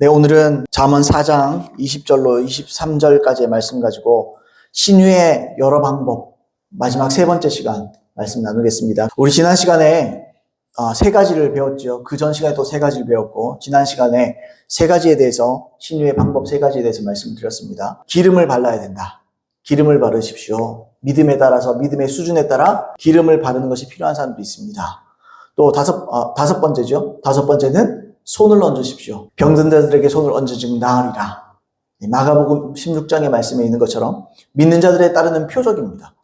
네, 오늘은 잠언 4장 20절로 23절까지의 말씀 가지고 신유의 여러 방법, 마지막 세 번째 시간 말씀 나누겠습니다. 우리 지난 시간에 세 가지를 배웠죠. 그 전 시간에 또 세 가지를 배웠고, 지난 시간에 세 가지에 대해서, 신유의 방법 세 가지에 대해서 말씀드렸습니다. 기름을 발라야 된다. 기름을 바르십시오. 믿음에 따라서, 믿음의 수준에 따라 기름을 바르는 것이 필요한 사람도 있습니다. 또 다섯 번째죠. 다섯 번째는 손을 얹으십시오. 병든 자들에게 손을 얹으즉 나으리라. 마가복음 16장의 말씀에 있는 것처럼 믿는 자들에 따르는 표적입니다.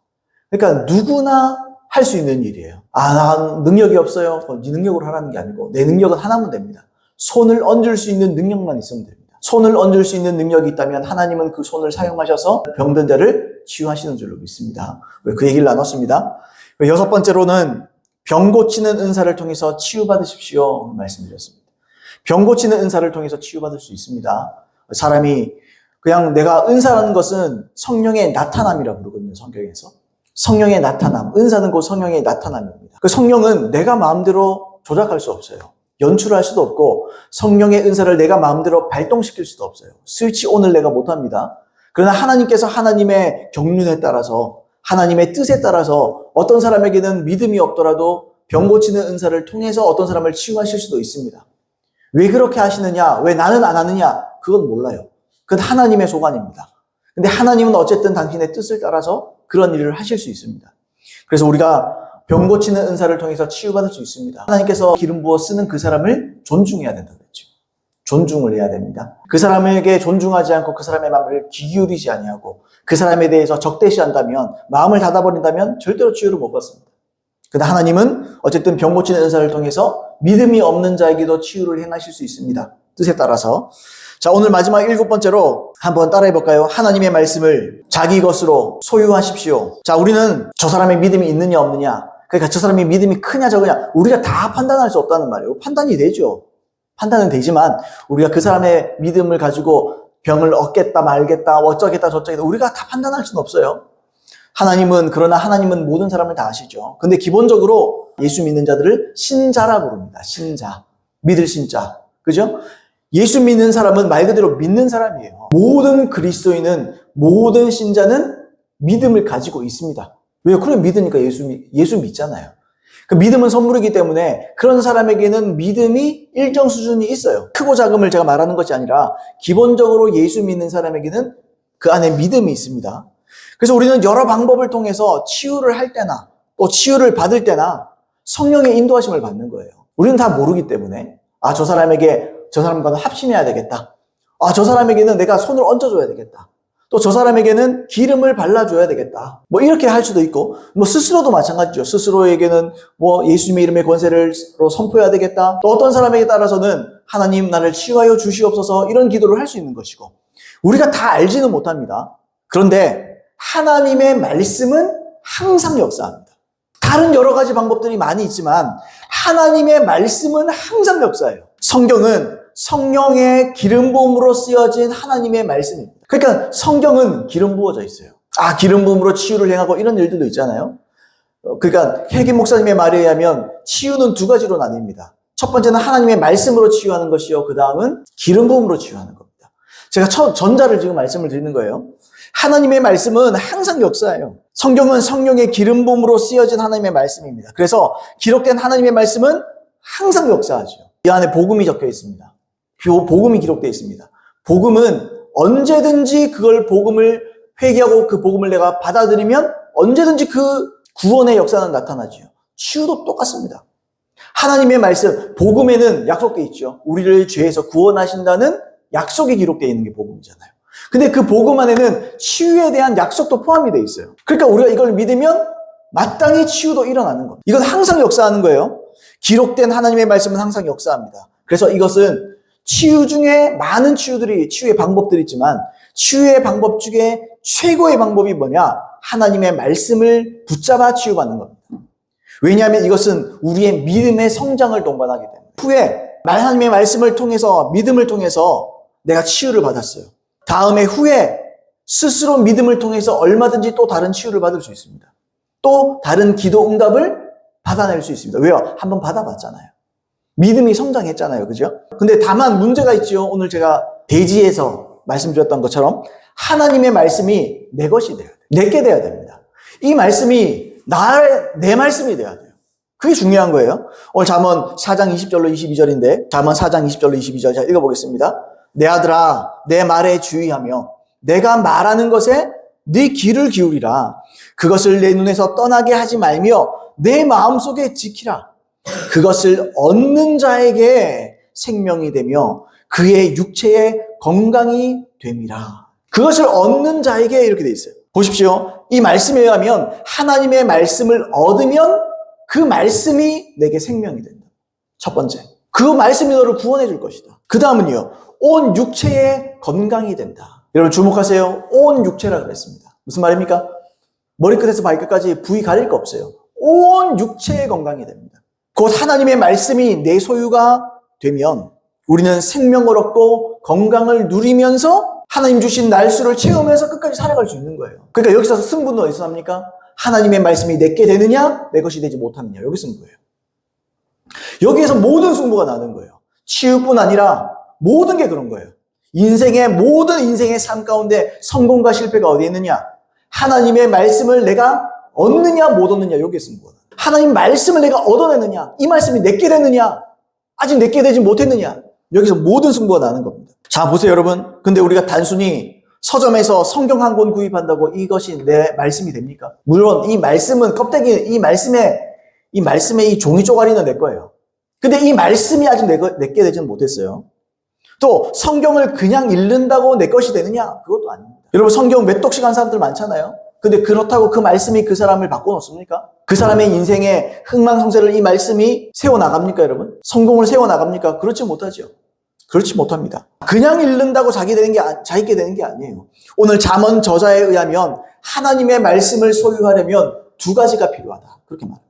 그러니까 누구나 할 수 있는 일이에요. 나 능력이 없어요. 네 능력으로 하라는 게 아니고 내 능력은 하나면 됩니다. 손을 얹을 수 있는 능력만 있으면 됩니다. 손을 얹을 수 있는 능력이 있다면 하나님은 그 손을 사용하셔서 병든 자를 치유하시는 줄로 믿습니다. 그 얘기를 나눴습니다. 여섯 번째로는 병 고치는 은사를 통해서 치유받으십시오 말씀드렸습니다. 병 고치는 은사를 통해서 치유받을 수 있습니다. 사람이 그냥 내가 은사라는 것은 성령의 나타남이라고 부르거든요. 성경에서. 성령의 나타남. 은사는 곧 성령의 나타남입니다. 그 성령은 내가 마음대로 조작할 수 없어요. 연출할 수도 없고 성령의 은사를 내가 마음대로 발동시킬 수도 없어요. 스위치 온을 내가 못합니다. 그러나 하나님께서 하나님의 경륜에 따라서 하나님의 뜻에 따라서 어떤 사람에게는 믿음이 없더라도 병 고치는 은사를 통해서 어떤 사람을 치유하실 수도 있습니다. 왜 그렇게 하시느냐? 왜 나는 안 하느냐? 그건 몰라요. 그건 하나님의 소관입니다. 근데 하나님은 어쨌든 당신의 뜻을 따라서 그런 일을 하실 수 있습니다. 그래서 우리가 병 고치는 은사를 통해서 치유받을 수 있습니다. 하나님께서 기름 부어 쓰는 그 사람을 존중해야 된다고 했죠. 존중을 해야 됩니다. 그 사람에게 존중하지 않고 그 사람의 마음을 귀 기울이지 아니하고 그 사람에 대해서 적대시한다면, 마음을 닫아버린다면 절대로 치유를 못 받습니다. 그러나 하나님은 어쨌든 병 고치는 은사를 통해서 믿음이 없는 자에게도 치유를 행하실 수 있습니다. 뜻에 따라서. 자, 오늘 마지막 일곱 번째로 한번 따라해 볼까요? 하나님의 말씀을 자기 것으로 소유하십시오. 자, 우리는 저 사람의 믿음이 있느냐 없느냐, 그러니까 저 사람의 믿음이 크냐 적으냐, 우리가 다 판단할 수 없다는 말이에요. 판단이 되죠. 판단은 되지만 우리가 그 사람의 믿음을 가지고 병을 얻겠다 말겠다 어쩌겠다 저쩌겠다 우리가 다 판단할 수는 없어요. 그러나 하나님은 모든 사람을 다 아시죠. 근데 기본적으로 예수 믿는 자들을 신자라고 부릅니다. 신자. 믿을 신자. 그죠? 예수 믿는 사람은 말 그대로 믿는 사람이에요. 모든 그리스도인은, 모든 신자는 믿음을 가지고 있습니다. 왜요? 그럼 믿으니까 예수 믿잖아요. 그 믿음은 선물이기 때문에 그런 사람에게는 믿음이 일정 수준이 있어요. 크고 작음을 제가 말하는 것이 아니라 기본적으로 예수 믿는 사람에게는 그 안에 믿음이 있습니다. 그래서 우리는 여러 방법을 통해서 치유를 할 때나 또 치유를 받을 때나 성령의 인도하심을 받는 거예요. 우리는 다 모르기 때문에 저 사람과는 합심해야 되겠다. 저 사람에게는 내가 손을 얹어줘야 되겠다. 또 저 사람에게는 기름을 발라줘야 되겠다. 이렇게 할 수도 있고, 스스로도 마찬가지죠. 스스로에게는 예수님의 이름의 권세를 선포해야 되겠다. 또 어떤 사람에게 따라서는 하나님 나를 치유하여 주시옵소서 이런 기도를 할 수 있는 것이고, 우리가 다 알지는 못합니다. 그런데 하나님의 말씀은 항상 역사합니다. 다른 여러 가지 방법들이 많이 있지만 하나님의 말씀은 항상 역사해요. 성경은 성령의 기름 부음으로 쓰여진 하나님의 말씀입니다. 그러니까 성경은 기름 부어져 있어요. 기름 부음으로 치유를 행하고 이런 일들도 있잖아요. 그러니까 혜긴 목사님의 말에 의하면 치유는 두 가지로 나뉩니다. 첫 번째는 하나님의 말씀으로 치유하는 것이요, 그 다음은 기름 부음으로 치유하는 겁니다. 제가 전자를 지금 말씀을 드리는 거예요. 하나님의 말씀은 항상 역사해요. 성경은 성령의 기름 부음으로 쓰여진 하나님의 말씀입니다. 그래서 기록된 하나님의 말씀은 항상 역사하죠. 이 안에 복음이 적혀 있습니다. 복음이 기록되어 있습니다. 복음은 언제든지 복음을 회개하고 그 복음을 내가 받아들이면 언제든지 그 구원의 역사는 나타나죠. 치유도 똑같습니다. 하나님의 말씀, 복음에는 약속되어 있죠. 우리를 죄에서 구원하신다는 약속이 기록되어 있는 게 복음이잖아요. 근데 그 복음 안에는 치유에 대한 약속도 포함이 되어 있어요. 그러니까 우리가 이걸 믿으면 마땅히 치유도 일어나는 겁니다. 이건 항상 역사하는 거예요. 기록된 하나님의 말씀은 항상 역사합니다. 그래서 이것은 치유 중에 많은 치유의 방법들이 있지만 치유의 방법 중에 최고의 방법이 뭐냐? 하나님의 말씀을 붙잡아 치유받는 겁니다. 왜냐하면 이것은 우리의 믿음의 성장을 동반하기 때문에 후에 하나님의 말씀을 통해서 믿음을 통해서 내가 치유를 받았어요. 후에 스스로 믿음을 통해서 얼마든지 또 다른 치유를 받을 수 있습니다. 또 다른 기도 응답을 받아낼 수 있습니다. 왜요? 한번 받아봤잖아요. 믿음이 성장했잖아요. 그죠? 근데 다만 문제가 있죠. 오늘 제가 대지에서 말씀드렸던 것처럼 하나님의 말씀이 내 것이 돼야 돼요. 내게 돼야 됩니다. 이 말씀이 내 말씀이 돼야 돼요. 그게 중요한 거예요. 오늘 잠언 4장 20절로 22절인데 잠언 4장 20절로 22절 자 읽어보겠습니다. 내 아들아 내 말에 주의하며 내가 말하는 것에 네 귀를 기울이라. 그것을 내 눈에서 떠나게 하지 말며 내 마음속에 지키라. 그것을 얻는 자에게 생명이 되며 그의 육체에 건강이 됨이라. 그것을 얻는 자에게 이렇게 돼 있어요. 보십시오. 이 말씀에 의하면 하나님의 말씀을 얻으면 그 말씀이 내게 생명이 된다. 첫 번째. 그 말씀이 너를 구원해 줄 것이다. 그 다음은요. 온 육체에 건강이 된다. 여러분 주목하세요. 온 육체라 그랬습니다. 무슨 말입니까? 머리끝에서 발끝까지 부위 가릴 거 없어요. 온 육체에 건강이 됩니다. 곧 하나님의 말씀이 내 소유가 되면 우리는 생명을 얻고 건강을 누리면서 하나님 주신 날수를 채우면서 끝까지 살아갈 수 있는 거예요. 그러니까 여기서 승부는 어디서 납니까? 하나님의 말씀이 내게 되느냐, 내 것이 되지 못하느냐. 여기 승부예요. 여기에서 모든 승부가 나는 거예요. 치유뿐 아니라 모든 게 그런 거예요. 모든 인생의 삶 가운데 성공과 실패가 어디에 있느냐? 하나님의 말씀을 내가 얻느냐 못 얻느냐. 여기에 승부가 나요. 하나님 말씀을 내가 얻어내느냐, 이 말씀이 내게 되느냐, 아직 내게 되지 못했느냐. 여기서 모든 승부가 나는 겁니다. 자 보세요 여러분. 근데 우리가 단순히 서점에서 성경 한 권 구입한다고 이것이 내 말씀이 됩니까? 물론 이 말씀은 껍데기, 이 말씀의 이 종이 쪼가리는 내 거예요. 근데 이 말씀이 아직 내게 되지는 못했어요. 또 성경을 그냥 읽는다고 내 것이 되느냐? 그것도 아닙니다. 여러분 성경 몇 독씩 한 사람들 많잖아요. 근데 그렇다고 그 말씀이 그 사람을 바꿔놓습니까? 그 사람의 인생의 흥망성쇠를 이 말씀이 세워나갑니까 여러분? 성공을 세워나갑니까? 그렇지 못하죠. 그렇지 못합니다. 그냥 읽는다고 자기게 되는 게 아니에요. 오늘 잠언 저자에 의하면 하나님의 말씀을 소유하려면 두 가지가 필요하다. 그렇게 말합니다.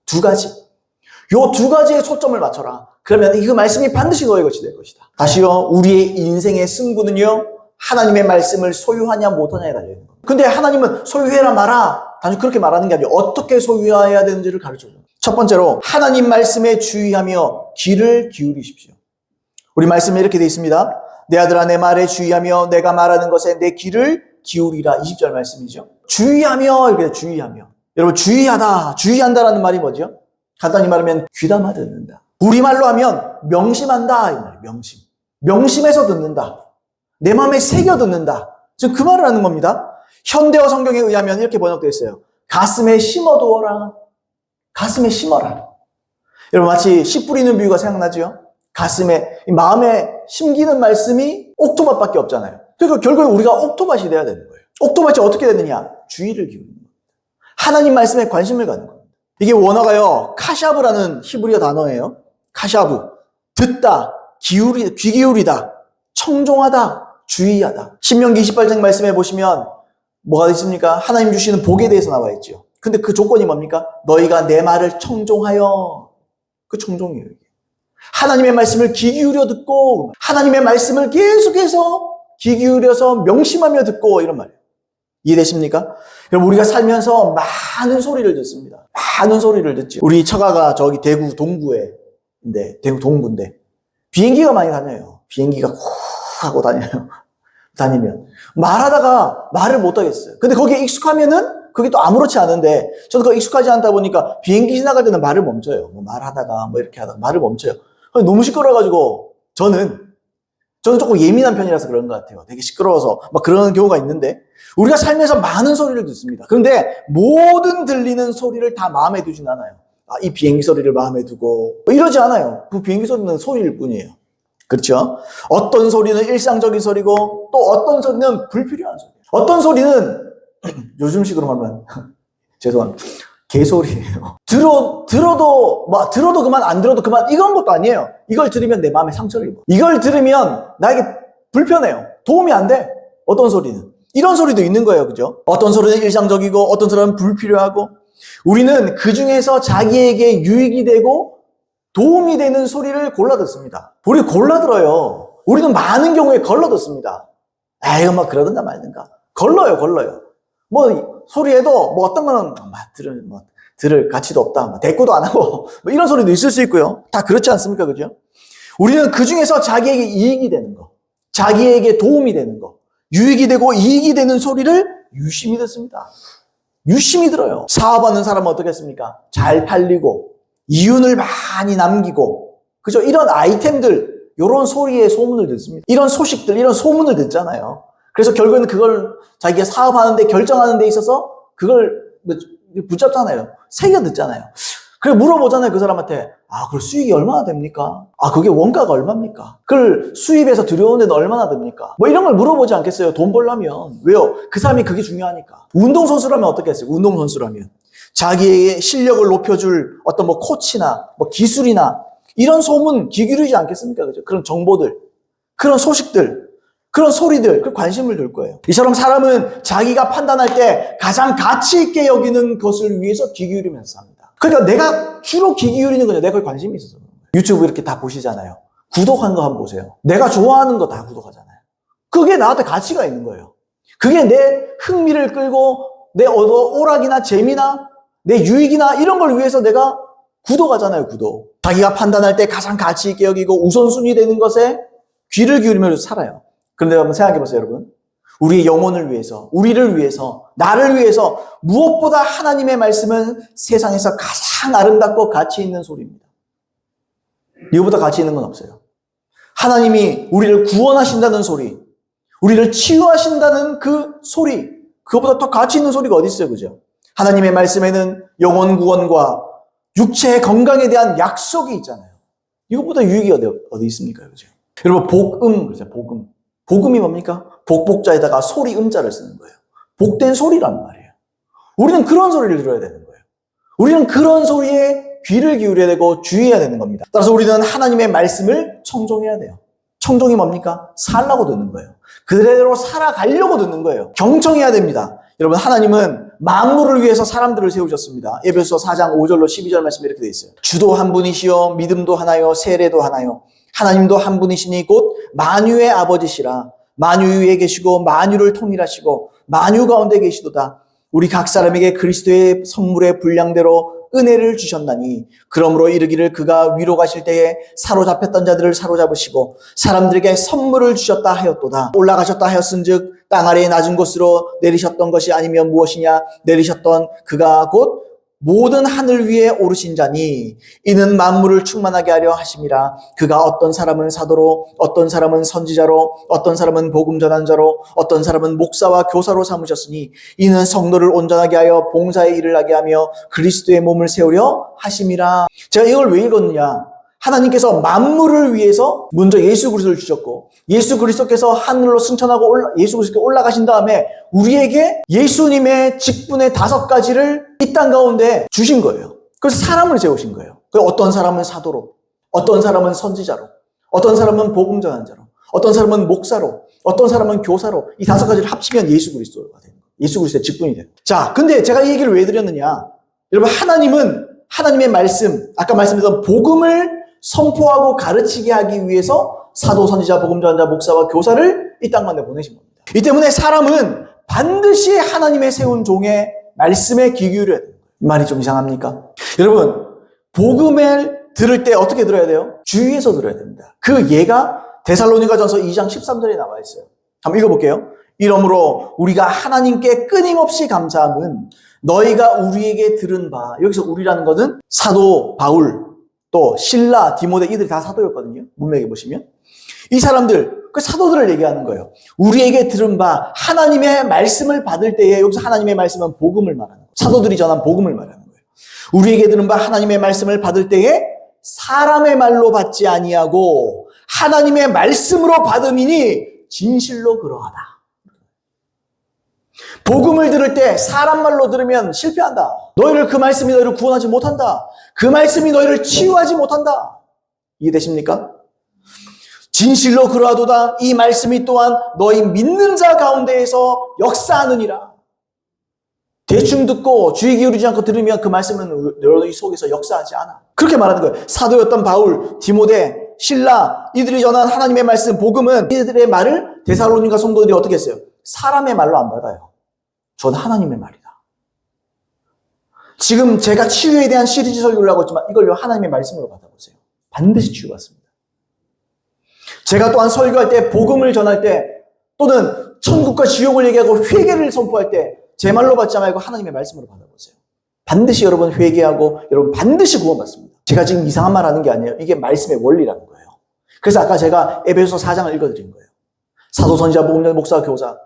두 가지. 요 두 가지에 초점을 맞춰라. 그러면 그 말씀이 반드시 너의 것이 될 것이다. 다시요. 우리의 인생의 승부는요. 하나님의 말씀을 소유하냐 못하냐에 달려있는 겁니다. 근데 하나님은 소유해라 마라. 단지 그렇게 말하는 게 아니라 어떻게 소유해야 되는지를 가르쳐줘요. 첫 번째로 하나님 말씀에 주의하며 귀를 기울이십시오. 우리 말씀에 이렇게 되어 있습니다. 내 아들아 내 말에 주의하며 내가 말하는 것에 내 귀를 기울이라. 20절 말씀이죠. 주의하며 이렇게 주의하며. 여러분 주의한다라는 말이 뭐죠? 간단히 말하면 귀담아 듣는다. 우리말로 하면 명심한다 이 말이에요. 명심해서 듣는다. 내 마음에 새겨 듣는다. 지금 그 말을 하는 겁니다. 현대어 성경에 의하면 이렇게 번역되어 있어요. 가슴에 심어두어라. 가슴에 심어라. 여러분 마치 씨 뿌리는 비유가 생각나죠? 가슴에, 마음에 심기는 말씀이 옥토밭밖에 없잖아요. 그러니까 결국은 우리가 옥토밭이 돼야 되는 거예요. 옥토밭이 어떻게 되느냐? 주의를 기울이는 겁니다. 하나님 말씀에 관심을 갖는 겁니다. 이게 원어가요, 카샤브라는 히브리어 단어예요. 카샤브. 듣다, 귀 기울이다, 청종하다, 주의하다. 신명기 28장 말씀해 보시면 뭐가 있습니까? 하나님 주시는 복에 대해서 나와 있죠. 근데 그 조건이 뭡니까? 너희가 내 말을 청종하여. 그 청종이에요. 하나님의 말씀을 귀 기울여 듣고 하나님의 말씀을 계속해서 귀 기울여서 명심하며 듣고 이런 말이에요. 이해되십니까? 여러분 우리가 살면서 많은 소리를 듣습니다. 많은 소리를 듣지. 우리 처가가 저기 대구 동구인데 비행기가 많이 다녀요. 비행기가 후 하고 다니면 말하다가 말을 못 하겠어요. 근데 거기에 익숙하면은 그게 또 아무렇지 않은데 저도 그거 익숙하지 않다 보니까 비행기 지나갈 때는 말을 멈춰요. 말하다가 이렇게 하다가 말을 멈춰요. 너무 시끄러워가지고 저는 조금 예민한 편이라서 그런 것 같아요. 되게 시끄러워서 막 그러는 경우가 있는데 우리가 살면서 많은 소리를 듣습니다. 그런데 모든 들리는 소리를 다 마음에 두진 않아요. 이 비행기 소리를 마음에 두고 이러지 않아요. 그 비행기 소리는 소리일 뿐이에요. 그렇죠? 어떤 소리는 일상적인 소리고 또 어떤 소리는 불필요한 소리. 어떤 소리는 요즘식으로 말하면 죄송합니다. 개소리예요. 들어도 그만, 안 들어도 그만, 이건 것도 아니에요. 이걸 들으면 내 마음에 상처를 입어. 이걸 들으면 나에게 불편해요. 도움이 안 돼. 어떤 소리는. 이런 소리도 있는 거예요. 그죠? 어떤 소리는 일상적이고, 어떤 소리는 불필요하고, 우리는 그 중에서 자기에게 유익이 되고, 도움이 되는 소리를 골라 듣습니다. 우리 골라 들어요. 우리는 많은 경우에 걸러 듣습니다. 이거 그러든가 말든가. 걸러요. 소리에도 어떤 거는 들으면 들을 가치도 없다. 대꾸도 안 하고 뭐 이런 소리도 있을 수 있고요. 다 그렇지 않습니까? 그죠? 우리는 그 중에서 자기에게 이익이 되는 거, 자기에게 도움이 되는 거, 유익이 되고 이익이 되는 소리를 유심히 듣습니다. 유심히 들어요. 사업하는 사람은 어떻겠습니까? 잘 팔리고 이윤을 많이 남기고, 그죠? 이런 아이템들, 이런 소리의 소문을 듣습니다. 이런 소식들, 이런 소문을 듣잖아요. 그래서 결국에는 그걸 자기가 사업하는데 결정하는 데 있어서 그걸 붙잡잖아요. 새겨 듣잖아요. 그래 물어보잖아요. 그 사람한테. 그 수익이 얼마나 됩니까? 그게 원가가 얼마입니까? 그걸 수입해서 들여오는 데는 얼마나 됩니까? 뭐 이런 걸 물어보지 않겠어요? 돈 벌려면. 왜요? 그 사람이 그게 중요하니까. 운동선수라면 어떻겠어요? 운동선수라면. 자기의 실력을 높여줄 어떤 뭐 코치나 뭐 기술이나 이런 소문 귀 기울이지 않겠습니까? 그죠? 그런 정보들, 그런 소식들, 그런 소리들, 그 관심을 둘 거예요. 이처럼 사람은 자기가 판단할 때 가장 가치 있게 여기는 것을 위해서 귀 기울이면서 삽니다. 그러니까 내가 주로 귀 기울이는 거냐, 내가 거에 관심이 있어서 그런 거예요. 유튜브 이렇게 다 보시잖아요. 구독한 거 한번 보세요. 내가 좋아하는 거 다 구독하잖아요. 그게 나한테 가치가 있는 거예요. 그게 내 흥미를 끌고 내 오락이나 재미나 내 유익이나 이런 걸 위해서 내가 구독하잖아요. 구독. 자기가 판단할 때 가장 가치 있게 여기고 우선순위 되는 것에 귀를 기울이면서 살아요. 그런데 한번 생각해 보세요, 여러분. 우리의 영혼을 위해서, 우리를 위해서, 나를 위해서 무엇보다 하나님의 말씀은 세상에서 가장 아름답고 가치 있는 소리입니다. 이거보다 가치 있는 건 없어요. 하나님이 우리를 구원하신다는 소리, 우리를 치유하신다는 그 소리, 그거보다 더 가치 있는 소리가 어디 있어요, 그죠? 하나님의 말씀에는 영혼 구원과 육체의 건강에 대한 약속이 있잖아요. 이거보다 유익이 어디 있습니까, 그죠? 여러분, 복음, 그죠? 복음. 복음이 뭡니까? 복복자에다가 소리 음자를 쓰는 거예요. 복된 소리란 말이에요. 우리는 그런 소리를 들어야 되는 거예요. 우리는 그런 소리에 귀를 기울여야 되고 주의해야 되는 겁니다. 따라서 우리는 하나님의 말씀을 청종해야 돼요. 청종이 뭡니까? 살라고 듣는 거예요. 그대로 살아가려고 듣는 거예요. 경청해야 됩니다. 여러분, 하나님은 만물을 위해서 사람들을 세우셨습니다. 에베소 4장 5절로 12절 말씀에 이렇게 되어 있어요. 주도 한 분이시요 믿음도 하나요 세례도 하나요 하나님도 한 분이시니 곧 만유의 아버지시라. 만유 위에 계시고 만유를 통일하시고 만유 가운데 계시도다. 우리 각 사람에게 그리스도의 선물의 분량대로 은혜를 주셨나니 그러므로 이르기를 그가 위로 가실 때에 사로잡혔던 자들을 사로잡으시고 사람들에게 선물을 주셨다 하였도다. 올라가셨다 하였은즉 땅 아래의 낮은 곳으로 내리셨던 것이 아니면 무엇이냐. 내리셨던 그가 곧 모든 하늘 위에 오르신 자니 이는 만물을 충만하게 하려 하심이라. 그가 어떤 사람은 사도로 어떤 사람은 선지자로 어떤 사람은 복음 전한 자로 어떤 사람은 목사와 교사로 삼으셨으니 이는 성도를 온전하게 하여 봉사의 일을 하게 하며 그리스도의 몸을 세우려 하심이라. 제가 이걸 왜 읽었느냐. 하나님께서 만물을 위해서 먼저 예수 그리스도를 주셨고 예수 그리스도께서 하늘로 승천하고 예수 그리스도께 올라가신 다음에 우리에게 예수님의 직분의 5가지를 이 땅 가운데 주신 거예요. 그래서 사람을 세우신 거예요. 어떤 사람은 사도로, 어떤 사람은 선지자로, 어떤 사람은 복음 전한 자로, 어떤 사람은 목사로, 어떤 사람은 교사로 이 5가지를 합치면 예수 그리스도가 되는 거예요. 예수 그리스도의 직분이 되는 거예요. 자, 근데 제가 이 얘기를 왜 드렸느냐. 여러분, 하나님은 하나님의 말씀, 아까 말씀드렸던 복음을 선포하고 가르치게 하기 위해서 사도, 선지자, 복음 전자, 목사와 교사를 이 땅 가운데 보내신 겁니다. 이 때문에 사람은 반드시 하나님의 세운 종의 말씀에 귀 기울여야 돼요. 말이 좀 이상합니까? 여러분, 복음을 들을 때 어떻게 들어야 돼요? 주의해서 들어야 됩니다. 그 예가 데살로니가전서 2장 13절에 나와 있어요. 한번 읽어볼게요. 이러므로 우리가 하나님께 끊임없이 감사함은 너희가 우리에게 들은 바, 여기서 우리라는 것은 사도 바울, 또 신라, 디모데 이들이 다 사도였거든요. 문맥에 보시면. 이 사람들, 그 사도들을 얘기하는 거예요. 우리에게 들은 바 하나님의 말씀을 받을 때에 여기서 하나님의 말씀은 복음을 말하는 거예요. 사도들이 전한 복음을 말하는 거예요. 우리에게 들은 바 하나님의 말씀을 받을 때에 사람의 말로 받지 아니하고 하나님의 말씀으로 받음이니 진실로 그러하다. 복음을 들을 때 사람 말로 들으면 실패한다. 너희를 그 말씀이 너희를 구원하지 못한다. 그 말씀이 너희를 치유하지 못한다. 이해되십니까? 진실로 그러하도다. 이 말씀이 또한 너희 믿는 자 가운데에서 역사하느니라. 대충 듣고 주의 기울이지 않고 들으면 그 말씀은 너희 속에서 역사하지 않아. 그렇게 말하는 거예요. 사도였던 바울, 디모데, 신라 이들이 전한 하나님의 말씀, 복음은 이들의 말을 데살로니가 성도들이 어떻게 했어요? 사람의 말로 안 받아요. 전 하나님의 말이다. 지금 제가 치유에 대한 시리즈 설교를 하고 있지만 이걸요 하나님의 말씀으로 받아보세요. 반드시 치유받습니다. 제가 또한 설교할 때, 복음을 전할 때, 또는 천국과 지옥을 얘기하고 회개를 선포할 때 제 말로 받지 말고 하나님의 말씀으로 받아보세요. 반드시 여러분 회개하고 여러분 반드시 구원받습니다. 제가 지금 이상한 말 하는 게 아니에요. 이게 말씀의 원리라는 거예요. 그래서 아까 제가 에베소서 4장을 읽어드린 거예요. 사도, 선지자, 복음자, 목사, 교사.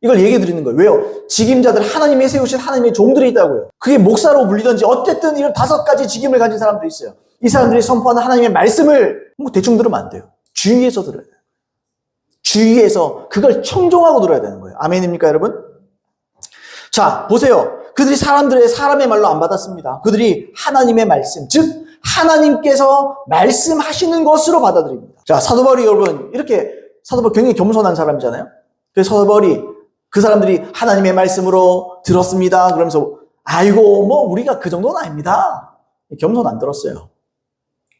이걸 얘기해 드리는 거예요. 왜요? 직임자들, 하나님이 세우신 하나님의 종들이 있다고요. 그게 목사로 불리든지 어쨌든 이런 5가지 직임을 가진 사람들이 있어요. 이 사람들이 선포하는 하나님의 말씀을 뭐 대충 들으면 안 돼요. 주의해서 들어야 돼요. 주의해서 그걸 청종하고 들어야 되는 거예요. 아멘입니까, 여러분? 자, 보세요. 그들이 사람의 말로 안 받았습니다. 그들이 하나님의 말씀, 즉 하나님께서 말씀하시는 것으로 받아들입니다. 자, 사도 바울이 여러분 이렇게 사도 바울 굉장히 겸손한 사람이잖아요. 그래서 사도 바울이 그 사람들이 하나님의 말씀으로 들었습니다. 그러면서 아이고 뭐 우리가 그 정도는 아닙니다. 겸손 안 들었어요.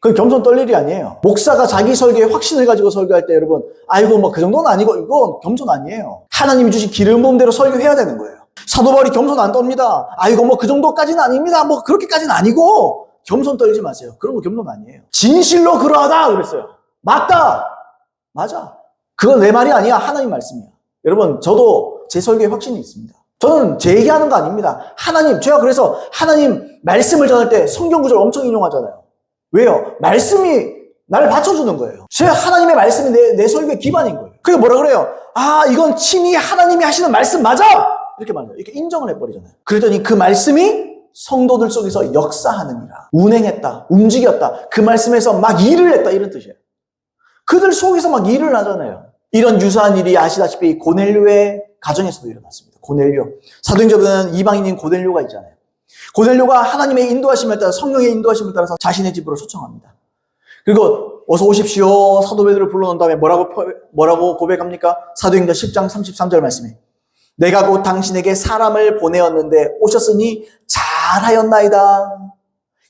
그건 겸손 떨 일이 아니에요. 목사가 자기 설교에 확신을 가지고 설교할 때 여러분 아이고 뭐 그 정도는 아니고 이건 겸손 아니에요. 하나님이 주신 기름 부음대로 설교해야 되는 거예요. 사도 바울이 겸손 안 떱니다. 아이고 뭐 그 정도까지는 아닙니다. 뭐 그렇게까지는 아니고 겸손 떨지 마세요. 그런 거 겸손 아니에요. 진실로 그러하다 그랬어요. 맞다. 맞아. 그건 내 말이 아니야. 하나님 말씀이야. 여러분 저도 제 설교에 확신이 있습니다. 저는 제 얘기하는 거 아닙니다. 하나님, 제가 그래서 하나님 말씀을 전할 때 성경 구절 엄청 인용하잖아요. 왜요? 말씀이 나를 받쳐주는 거예요. 제가 하나님의 말씀이 내 설교의 기반인 거예요. 그게 뭐라 그래요? 아, 이건 친히 하나님이 하시는 말씀 맞아! 이렇게 말해요. 이렇게 인정을 해버리잖아요. 그랬더니 그 말씀이 성도들 속에서 역사하느니라. 운행했다. 움직였다. 그 말씀에서 막 일을 했다. 이런 뜻이에요. 그들 속에서 막 일을 하잖아요. 이런 유사한 일이 아시다시피 고넬료의 가정에서도 일어났습니다. 고넬료. 사도행전에는 이방인인 고넬료가 있잖아요. 고넬료가 하나님의 인도하심에 따라 성령의 인도하심에 따라서 자신의 집으로 초청합니다. 그리고 어서 오십시오. 사도 베드로를 불러놓은 다음에 뭐라고 고백합니까? 사도행전 10장 33절 말씀에 내가 곧 당신에게 사람을 보내었는데 오셨으니 잘하였나이다.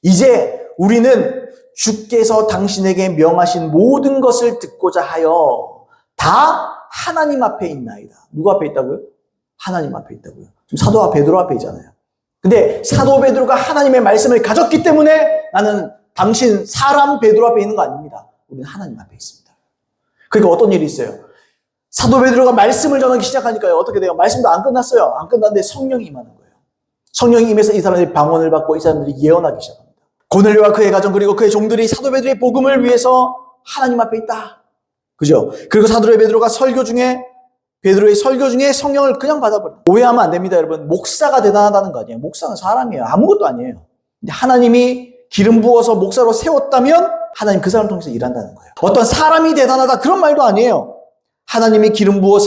이제 우리는 주께서 당신에게 명하신 모든 것을 듣고자 하여 다 하나님 앞에 있나이다. 누구 앞에 있다고요? 하나님 앞에 있다고요. 지금 사도 베드로 앞에 있잖아요. 근데 사도 베드로가 하나님의 말씀을 가졌기 때문에 나는 당신 사람 베드로 앞에 있는 거 아닙니다. 우리는 하나님 앞에 있습니다. 그러니까 어떤 일이 있어요? 사도 베드로가 말씀을 전하기 시작하니까요. 어떻게 돼요? 말씀도 안 끝났어요. 안 끝났는데 성령이 임하는 거예요. 성령이 임해서 이 사람들이 방언을 받고 이 사람들이 예언하기 시작합니다. 고넬료와 그의 가정 그리고 그의 종들이 사도 베드로의 복음을 위해서 하나님 앞에 있다. 그죠? 그리고 사도 베드로가 베드로의 설교 중에 성령을 그냥 받아버려요. 오해하면 안 됩니다, 여러분. 목사가 대단하다는 거 아니에요. 목사는 사람이에요. 아무것도 아니에요. 근데 하나님이 기름 부어서 목사로 세웠다면 하나님 그 사람을 통해서 일한다는 거예요. 어떤 사람이 대단하다 그런 말도 아니에요. 하나님이 기름 부어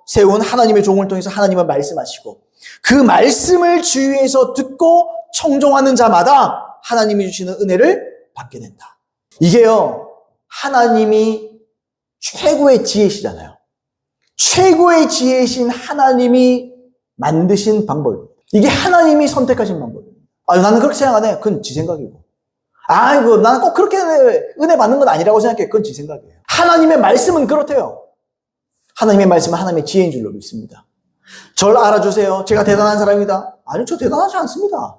세운 하나님의 종을 통해서 하나님은 말씀하시고 그 말씀을 주위에서 듣고 청종하는 자마다 하나님이 주시는 은혜를 받게 된다. 이게요, 하나님이 최고의 지혜시잖아요. 최고의 지혜이신 하나님이 만드신 방법입니다. 이게 하나님이 선택하신 방법입니다. 나는 그렇게 생각 안 해. 그건 지 생각이고. 아이고, 나는 꼭 그렇게 은혜 받는 건 아니라고 생각해. 그건 지 생각이에요. 하나님의 말씀은 그렇대요. 하나님의 말씀은 하나님의 지혜인 줄로 믿습니다. 절 알아주세요. 제가 대단한 사람이다. 아니요, 저 대단하지 않습니다.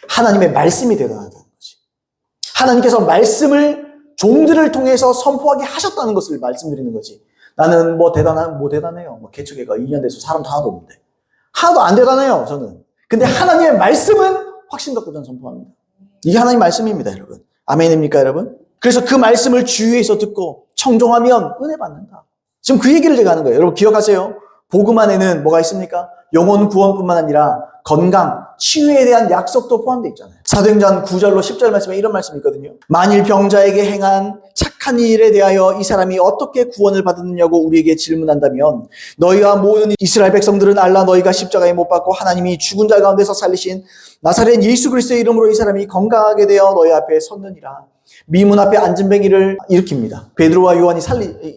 하나님의 말씀이 대단하다는 거지. 하나님께서 말씀을 종들을 통해서 선포하게 하셨다는 것을 말씀드리는 거지. 나는 뭐 대단해요. 개척회가 2년 돼서 사람도 하나도 없는데. 하나도 안 대단해요, 저는. 근데 하나님의 말씀은 확신 갖고 저는 선포합니다. 이게 하나님 말씀입니다, 여러분. 아멘입니까, 여러분? 그래서 그 말씀을 주위에서 듣고 청종하면 은혜 받는다. 지금 그 얘기를 제가 하는 거예요. 여러분 기억하세요. 복음 안에는 뭐가 있습니까? 영혼 구원뿐만 아니라 건강, 치유에 대한 약속도 포함되어 있잖아요. 사도행전 9절로 10절 말씀에 이런 말씀이 있거든요. 만일 병자에게 행한 착한 일에 대하여 이 사람이 어떻게 구원을 받았느냐고 우리에게 질문한다면 너희와 모든 이스라엘 백성들은 알라 너희가 십자가에 못 박고 하나님이 죽은 자 가운데서 살리신 나사렛 예수 그리스도의 이름으로 이 사람이 건강하게 되어 너희 앞에 섰느니라. 미문 앞에 앉은 뱅이를 일으킵니다. 베드로와 요한이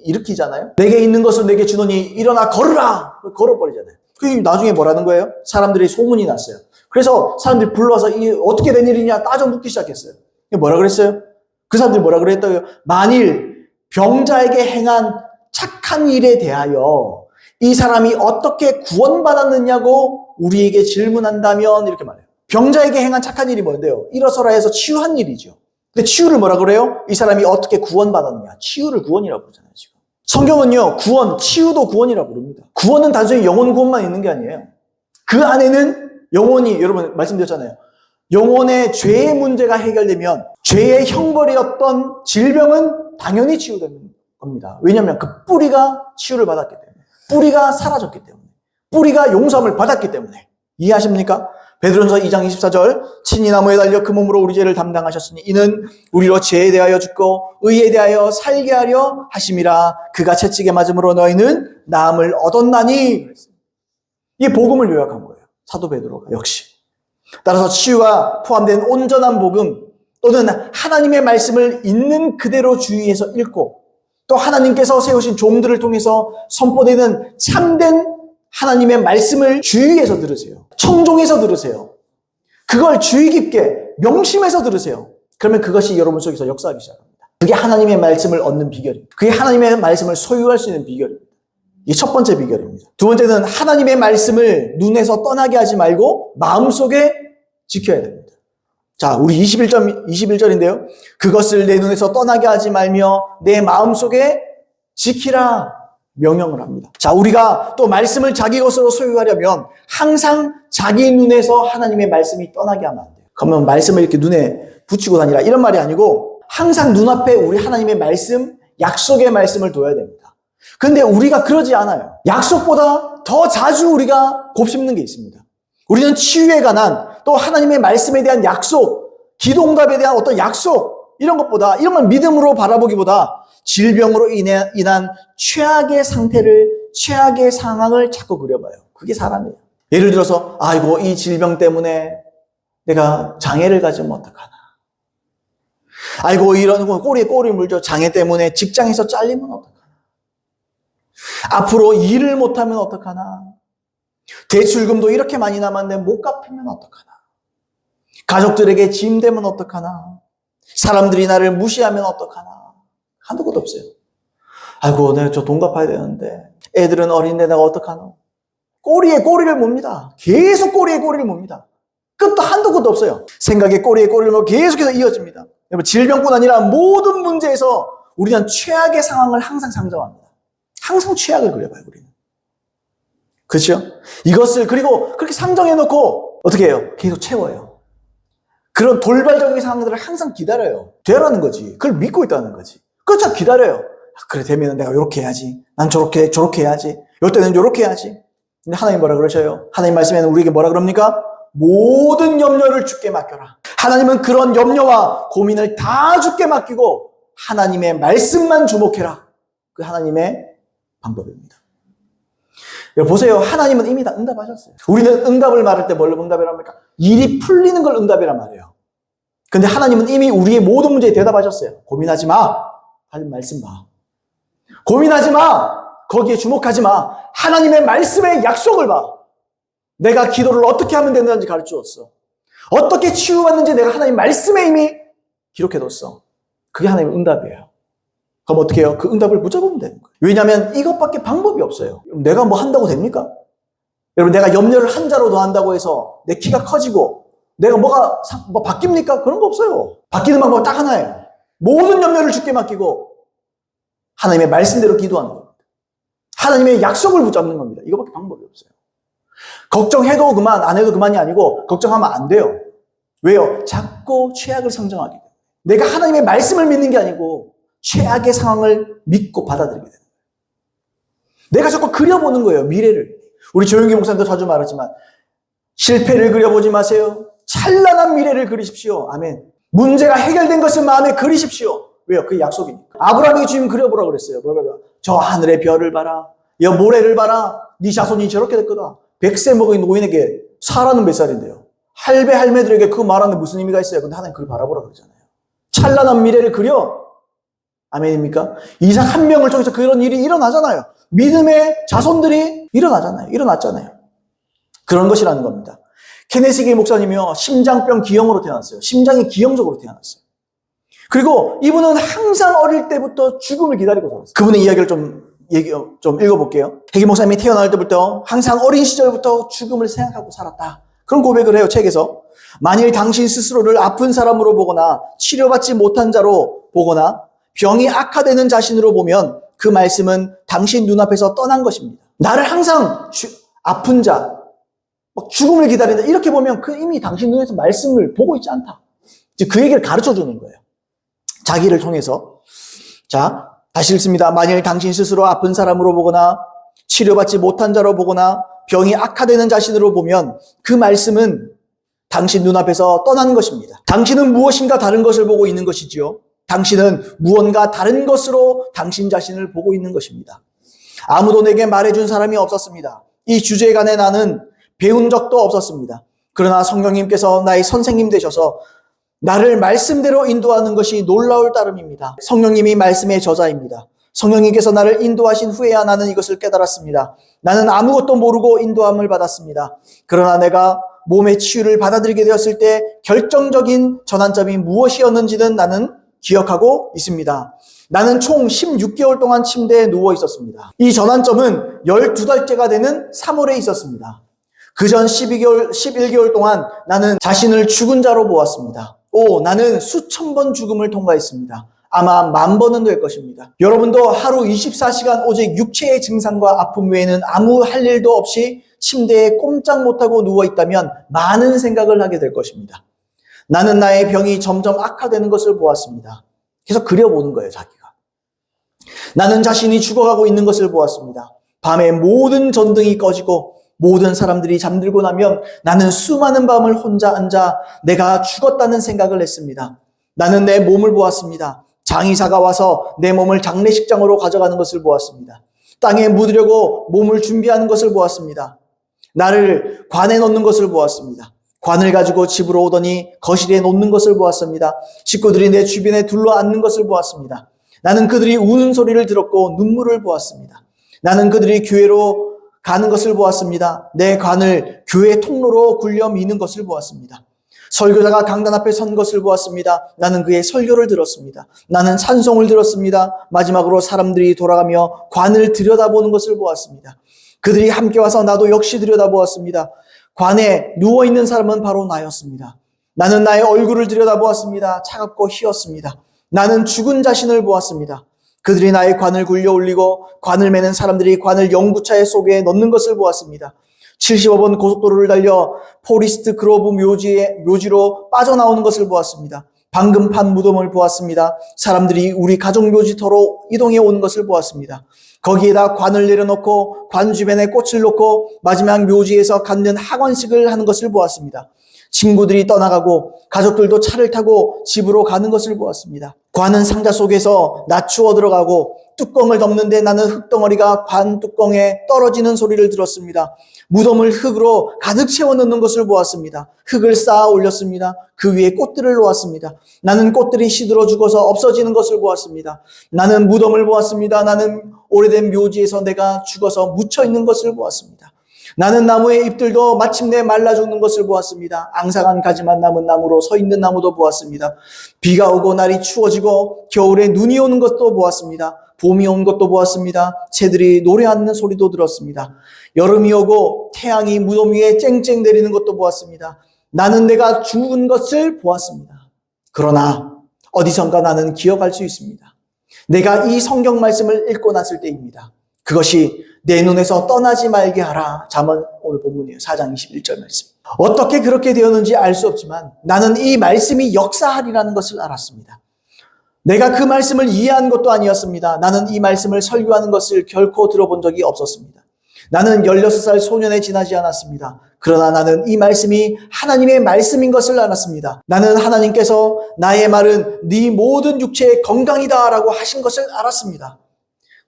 일으키잖아요. 내게 있는 것을 내게 주노니 일어나 걸으라. 걸어버리잖아요. 그게 나중에 뭐라는 거예요? 사람들이 소문이 났어요. 그래서 사람들이 불러서 어떻게 된 일이냐 따져 묻기 시작했어요. 뭐라 그랬어요? 그 사람들이 뭐라 그랬다고요? 만일 병자에게 행한 착한 일에 대하여 이 사람이 어떻게 구원받았느냐고 우리에게 질문한다면 이렇게 말해요. 병자에게 행한 착한 일이 뭔데요? 일어서라 해서 치유한 일이죠. 근데 치유를 뭐라 그래요? 이 사람이 어떻게 구원받았느냐? 치유를 구원이라고 부르잖아요, 지금. 성경은요, 구원, 치유도 구원이라고 부릅니다. 구원은 단순히 영혼 구원만 있는 게 아니에요. 그 안에는 영혼이, 여러분 말씀드렸잖아요. 영혼의 죄의 문제가 해결되면 죄의 형벌이었던 질병은 당연히 치유되는 겁니다. 왜냐하면 그 뿌리가 치유를 받았기 때문에, 뿌리가 사라졌기 때문에, 뿌리가 용서함을 받았기 때문에. 이해하십니까? 베드로전서 2장 24절, 친히 나무에 달려 그 몸으로 우리 죄를 담당하셨으니 이는 우리로 죄에 대하여 죽고 의에 대하여 살게 하려 하심이라. 그가 채찍에 맞음으로 너희는 나음을 얻었나니. 이 복음을 요약한 거예요, 사도 베드로가. 역시 따라서 치유가 포함된 온전한 복음, 또는 하나님의 말씀을 있는 그대로 주의해서 읽고 또 하나님께서 세우신 종들을 통해서 선포되는 참된 하나님의 말씀을 주의해서 들으세요. 청종해서 들으세요. 그걸 주의 깊게 명심해서 들으세요. 그러면 그것이 여러분 속에서 역사하기 시작합니다. 그게 하나님의 말씀을 얻는 비결입니다. 그게 하나님의 말씀을 소유할 수 있는 비결입니다. 이게 첫 번째 비결입니다. 두 번째는 하나님의 말씀을 눈에서 떠나게 하지 말고 마음속에 지켜야 됩니다. 자, 우리 21절인데요. 그것을 내 눈에서 떠나게 하지 말며 내 마음속에 지키라 명령을 합니다. 자, 우리가 또 말씀을 자기 것으로 소유하려면 항상 자기 눈에서 하나님의 말씀이 떠나게 하면 안 돼요. 그러면 말씀을 이렇게 눈에 붙이고 다니라 이런 말이 아니고 항상 눈앞에 우리 하나님의 말씀, 약속의 말씀을 둬야 됩니다. 근데 우리가 그러지 않아요. 약속보다 더 자주 우리가 곱씹는 게 있습니다. 우리는 치유에 관한 또 하나님의 말씀에 대한 약속, 기도응답에 대한 어떤 약속, 이런 것보다, 이런 걸 믿음으로 바라보기보다 질병으로 인한 최악의 상태를, 최악의 상황을 자꾸 그려봐요. 그게 사람이에요. 예를 들어서, 아이고, 이 질병 때문에 내가 장애를 가지면 어떡하나. 아이고, 이런 꼬리에 꼬리 물죠. 장애 때문에 직장에서 잘리면 어떡하나. 앞으로 일을 못하면 어떡하나. 대출금도 이렇게 많이 남았는데 못 갚으면 어떡하나. 가족들에게 짐되면 어떡하나. 사람들이 나를 무시하면 어떡하나. 한두 곳도 없어요. 아이고, 내가 저 돈 갚아야 되는데 애들은 어린데 내가 어떡하나. 꼬리에 꼬리를 뭡니다. 계속 꼬리에 꼬리를 뭡니다. 끝도 한두 곳도 없어요. 생각에 꼬리에 꼬리를 묻고 계속해서 이어집니다. 여러분, 질병뿐 아니라 모든 문제에서 우리는 최악의 상황을 항상 상정합니다. 항상 최악을 그려봐요, 우리는. 그렇죠? 이것을 그리고 그렇게 상정해놓고 어떻게 해요? 계속 채워요. 그런 돌발적인 상황들을 항상 기다려요. 되라는 거지. 그걸 믿고 있다는 거지. 그렇죠? 기다려요. 그래, 되면 내가 이렇게 해야지. 난 저렇게 해야지. 이때는 이렇게 해야지. 근데 하나님 뭐라 그러셔요? 하나님 말씀에는 우리에게 뭐라 그럽니까? 모든 염려를 주께 맡겨라. 하나님은 그런 염려와 고민을 다 주께 맡기고 하나님의 말씀만 주목해라. 그 하나님의 방법입니다. 여러분 보세요. 하나님은 이미 다 응답하셨어요. 우리는 응답을 말할 때 뭘로 응답이란 말입니까? 일이 풀리는 걸 응답이란 말이에요. 근데 하나님은 이미 우리의 모든 문제에 대답하셨어요. 고민하지 마. 하나님 말씀 봐. 고민하지 마. 거기에 주목하지 마. 하나님의 말씀의 약속을 봐. 내가 기도를 어떻게 하면 된다는지 가르쳐줬어. 어떻게 치유받는지 내가 하나님 말씀에 이미 기록해뒀어. 그게 하나님의 응답이에요. 그럼 어떻게 해요? 그 응답을 붙잡으면 되는 거예요. 왜냐하면 이것밖에 방법이 없어요. 내가 뭐 한다고 됩니까? 여러분, 내가 염려를 한 자로 더 한다고 해서 내 키가 커지고 내가 뭐가 바뀝니까? 그런 거 없어요. 바뀌는 방법은 딱 하나예요. 모든 염려를 주께 맡기고 하나님의 말씀대로 기도하는 겁니다. 하나님의 약속을 붙잡는 겁니다. 이거밖에 방법이 없어요. 걱정해도 그만, 안 해도 그만이 아니고 걱정하면 안 돼요. 왜요? 자꾸 최악을 상정하게 돼요. 내가 하나님의 말씀을 믿는 게 아니고 최악의 상황을 믿고 받아들이게 되는 거예요. 내가 자꾸 그려보는 거예요, 미래를. 우리 조용기 목사님도 자주 말하지만 실패를 그려보지 마세요. 찬란한 미래를 그리십시오. 아멘. 문제가 해결된 것을 마음에 그리십시오. 왜요? 그게 약속이니까. 아브라함이 주님 그려보라고 그랬어요. 뭐라고요? 저 하늘의 별을 봐라. 여 모래를 봐라. 네 자손이 저렇게 될 거다. 100세 먹은 노인에게 사라는 몇 살인데요. 할배 할매들에게 그 말하는 무슨 의미가 있어요? 근데 하나님 그걸 바라보라 그러잖아요. 찬란한 미래를 그려. 아멘입니까? 이삭 한 명을 통해서 그런 일이 일어나잖아요. 믿음의 자손들이 일어났잖아요. 그런 것이라는 겁니다. 케네시기 목사님이요, 심장병 기형으로 태어났어요. 심장이 기형적으로 태어났어요. 그리고 이분은 항상 어릴 때부터 죽음을 기다리고 살았어요. 그분의 이야기를 좀 읽어볼게요. 해기 목사님이 태어날 때부터 항상 어린 시절부터 죽음을 생각하고 살았다. 그런 고백을 해요, 책에서. 만일 당신 스스로를 아픈 사람으로 보거나 치료받지 못한 자로 보거나 병이 악화되는 자신으로 보면 그 말씀은 당신 눈앞에서 떠난 것입니다. 나를 항상 아픈 자, 죽음을 기다린다 이렇게 보면 그 이미 당신 눈에서 말씀을 보고 있지 않다. 그 얘기를 가르쳐 주는 거예요. 자기를 통해서. 자, 다시 읽습니다. 만일 당신 스스로 아픈 사람으로 보거나 치료받지 못한 자로 보거나 병이 악화되는 자신으로 보면 그 말씀은 당신 눈앞에서 떠난 것입니다. 당신은 무엇인가 다른 것을 보고 있는 것이지요. 당신은 무언가 다른 것으로 당신 자신을 보고 있는 것입니다. 아무도 내게 말해준 사람이 없었습니다. 이 주제에 관해 나는 배운 적도 없었습니다. 그러나 성령님께서 나의 선생님 되셔서 나를 말씀대로 인도하는 것이 놀라울 따름입니다. 성령님이 말씀의 저자입니다. 성령님께서 나를 인도하신 후에야 나는 이것을 깨달았습니다. 나는 아무것도 모르고 인도함을 받았습니다. 그러나 내가 몸의 치유를 받아들이게 되었을 때 결정적인 전환점이 무엇이었는지는 나는 기억하고 있습니다. 나는 총 16개월 동안 침대에 누워 있었습니다. 이 전환점은 12달째가 되는 3월에 있었습니다. 그전 11개월 동안 나는 자신을 죽은 자로 보았습니다. 나는 수천 번 죽음을 통과했습니다. 아마 10,000번은 될 것입니다. 여러분도 하루 24시간 오직 육체의 증상과 아픔 외에는 아무 할 일도 없이 침대에 꼼짝 못하고 누워있다면 많은 생각을 하게 될 것입니다. 나는 나의 병이 점점 악화되는 것을 보았습니다. 계속 그려보는 거예요, 자기가. 나는 자신이 죽어가고 있는 것을 보았습니다. 밤에 모든 전등이 꺼지고 모든 사람들이 잠들고 나면 나는 수많은 밤을 혼자 앉아 내가 죽었다는 생각을 했습니다. 나는 내 몸을 보았습니다. 장의사가 와서 내 몸을 장례식장으로 가져가는 것을 보았습니다. 땅에 묻으려고 몸을 준비하는 것을 보았습니다. 나를 관에 넣는 것을 보았습니다. 관을 가지고 집으로 오더니 거실에 놓는 것을 보았습니다. 식구들이 내 주변에 둘러앉는 것을 보았습니다. 나는 그들이 우는 소리를 들었고 눈물을 보았습니다. 나는 그들이 교회로 가는 것을 보았습니다. 내 관을 교회 통로로 굴려 미는 것을 보았습니다. 설교자가 강단 앞에 선 것을 보았습니다. 나는 그의 설교를 들었습니다. 나는 찬송을 들었습니다. 마지막으로 사람들이 돌아가며 관을 들여다보는 것을 보았습니다. 그들이 함께 와서 나도 역시 들여다보았습니다. 관에 누워있는 사람은 바로 나였습니다. 나는 나의 얼굴을 들여다보았습니다. 차갑고 희었습니다. 나는 죽은 자신을 보았습니다. 그들이 나의 관을 굴려 올리고 관을 매는 사람들이 관을 영구차에 속에 넣는 것을 보았습니다. 75번 고속도로를 달려 포리스트 그로브 묘지로 빠져나오는 것을 보았습니다. 방금 판 무덤을 보았습니다. 사람들이 우리 가족 묘지터로 이동해 오는 것을 보았습니다. 거기에다 관을 내려놓고 관 주변에 꽃을 놓고 마지막 묘지에서 갖는 하관식을 하는 것을 보았습니다. 친구들이 떠나가고 가족들도 차를 타고 집으로 가는 것을 보았습니다. 관은 상자 속에서 낮추어 들어가고 뚜껑을 덮는데 나는 흙덩어리가 관 뚜껑에 떨어지는 소리를 들었습니다. 무덤을 흙으로 가득 채워 넣는 것을 보았습니다. 흙을 쌓아 올렸습니다. 그 위에 꽃들을 놓았습니다. 나는 꽃들이 시들어 죽어서 없어지는 것을 보았습니다. 나는 무덤을 보았습니다. 나는 오래된 묘지에서 내가 죽어서 묻혀 있는 것을 보았습니다. 나는 나무의 잎들도 마침내 말라 죽는 것을 보았습니다. 앙상한 가지만 남은 나무로 서 있는 나무도 보았습니다. 비가 오고 날이 추워지고 겨울에 눈이 오는 것도 보았습니다. 봄이 온 것도 보았습니다. 새들이 노래하는 소리도 들었습니다. 여름이 오고 태양이 무덤 위에 쨍쨍 내리는 것도 보았습니다. 나는 내가 죽은 것을 보았습니다. 그러나 어디선가 나는 기억할 수 있습니다. 내가 이 성경 말씀을 읽고 났을 때입니다. 그것이 내 눈에서 떠나지 말게 하라. 잠언 오늘 본문이에요. 4장 21절 말씀. 어떻게 그렇게 되었는지 알 수 없지만 나는 이 말씀이 역사하리라는 것을 알았습니다. 내가 그 말씀을 이해한 것도 아니었습니다. 나는 이 말씀을 설교하는 것을 결코 들어본 적이 없었습니다. 나는 16살 소년에 지나지 않았습니다. 그러나 나는 이 말씀이 하나님의 말씀인 것을 알았습니다. 나는 하나님께서 나의 말은 네 모든 육체의 건강이다 라고 하신 것을 알았습니다.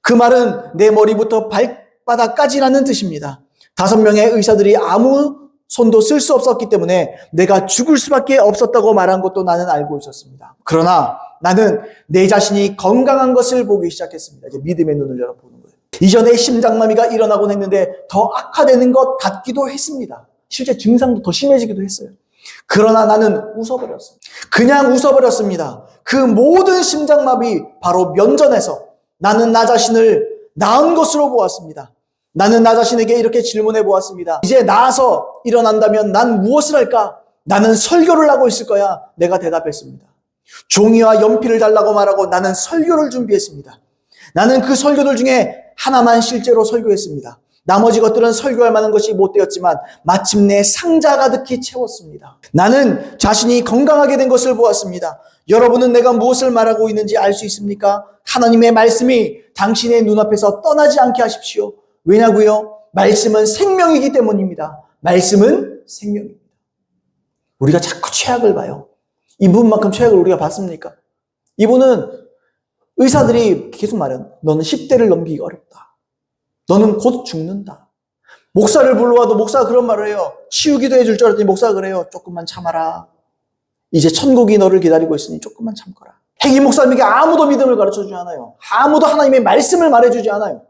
그 말은 내 머리부터 발바닥까지라는 뜻입니다. 5명의 의사들이 아무 손도 쓸 수 없었기 때문에 내가 죽을 수밖에 없었다고 말한 것도 나는 알고 있었습니다. 그러나 나는 내 자신이 건강한 것을 보기 시작했습니다. 이제 믿음의 눈을 열어보는 거예요. 이전에 심장마비가 일어나곤 했는데 더 악화되는 것 같기도 했습니다. 실제 증상도 더 심해지기도 했어요. 그러나 나는 웃어버렸습니다. 그냥 웃어버렸습니다. 그 모든 심장마비 바로 면전에서 나는 나 자신을 나은 것으로 보았습니다. 나는 나 자신에게 이렇게 질문해 보았습니다. 이제 나아서 일어난다면 난 무엇을 할까? 나는 설교를 하고 있을 거야. 내가 대답했습니다. 종이와 연필을 달라고 말하고 나는 설교를 준비했습니다. 나는 그 설교들 중에 하나만 실제로 설교했습니다. 나머지 것들은 설교할 만한 것이 못 되었지만 마침내 상자 가득히 채웠습니다. 나는 자신이 건강하게 된 것을 보았습니다. 여러분은 내가 무엇을 말하고 있는지 알 수 있습니까? 하나님의 말씀이 당신의 눈앞에서 떠나지 않게 하십시오. 왜냐고요? 말씀은 생명이기 때문입니다. 말씀은 생명입니다. 우리가 자꾸 최악을 봐요. 이분만큼 최악을 우리가 봤습니까? 이분은 의사들이 계속 말해요. 너는 10대를 넘기기 어렵다. 너는 곧 죽는다. 목사를 불러와도 목사가 그런 말을 해요. 치유기도 해줄 줄 알았더니 목사가 그래요. 조금만 참아라. 이제 천국이 너를 기다리고 있으니 조금만 참거라. 핵임 목사님에게 아무도 믿음을 가르쳐주지 않아요. 아무도 하나님의 말씀을 말해주지 않아요.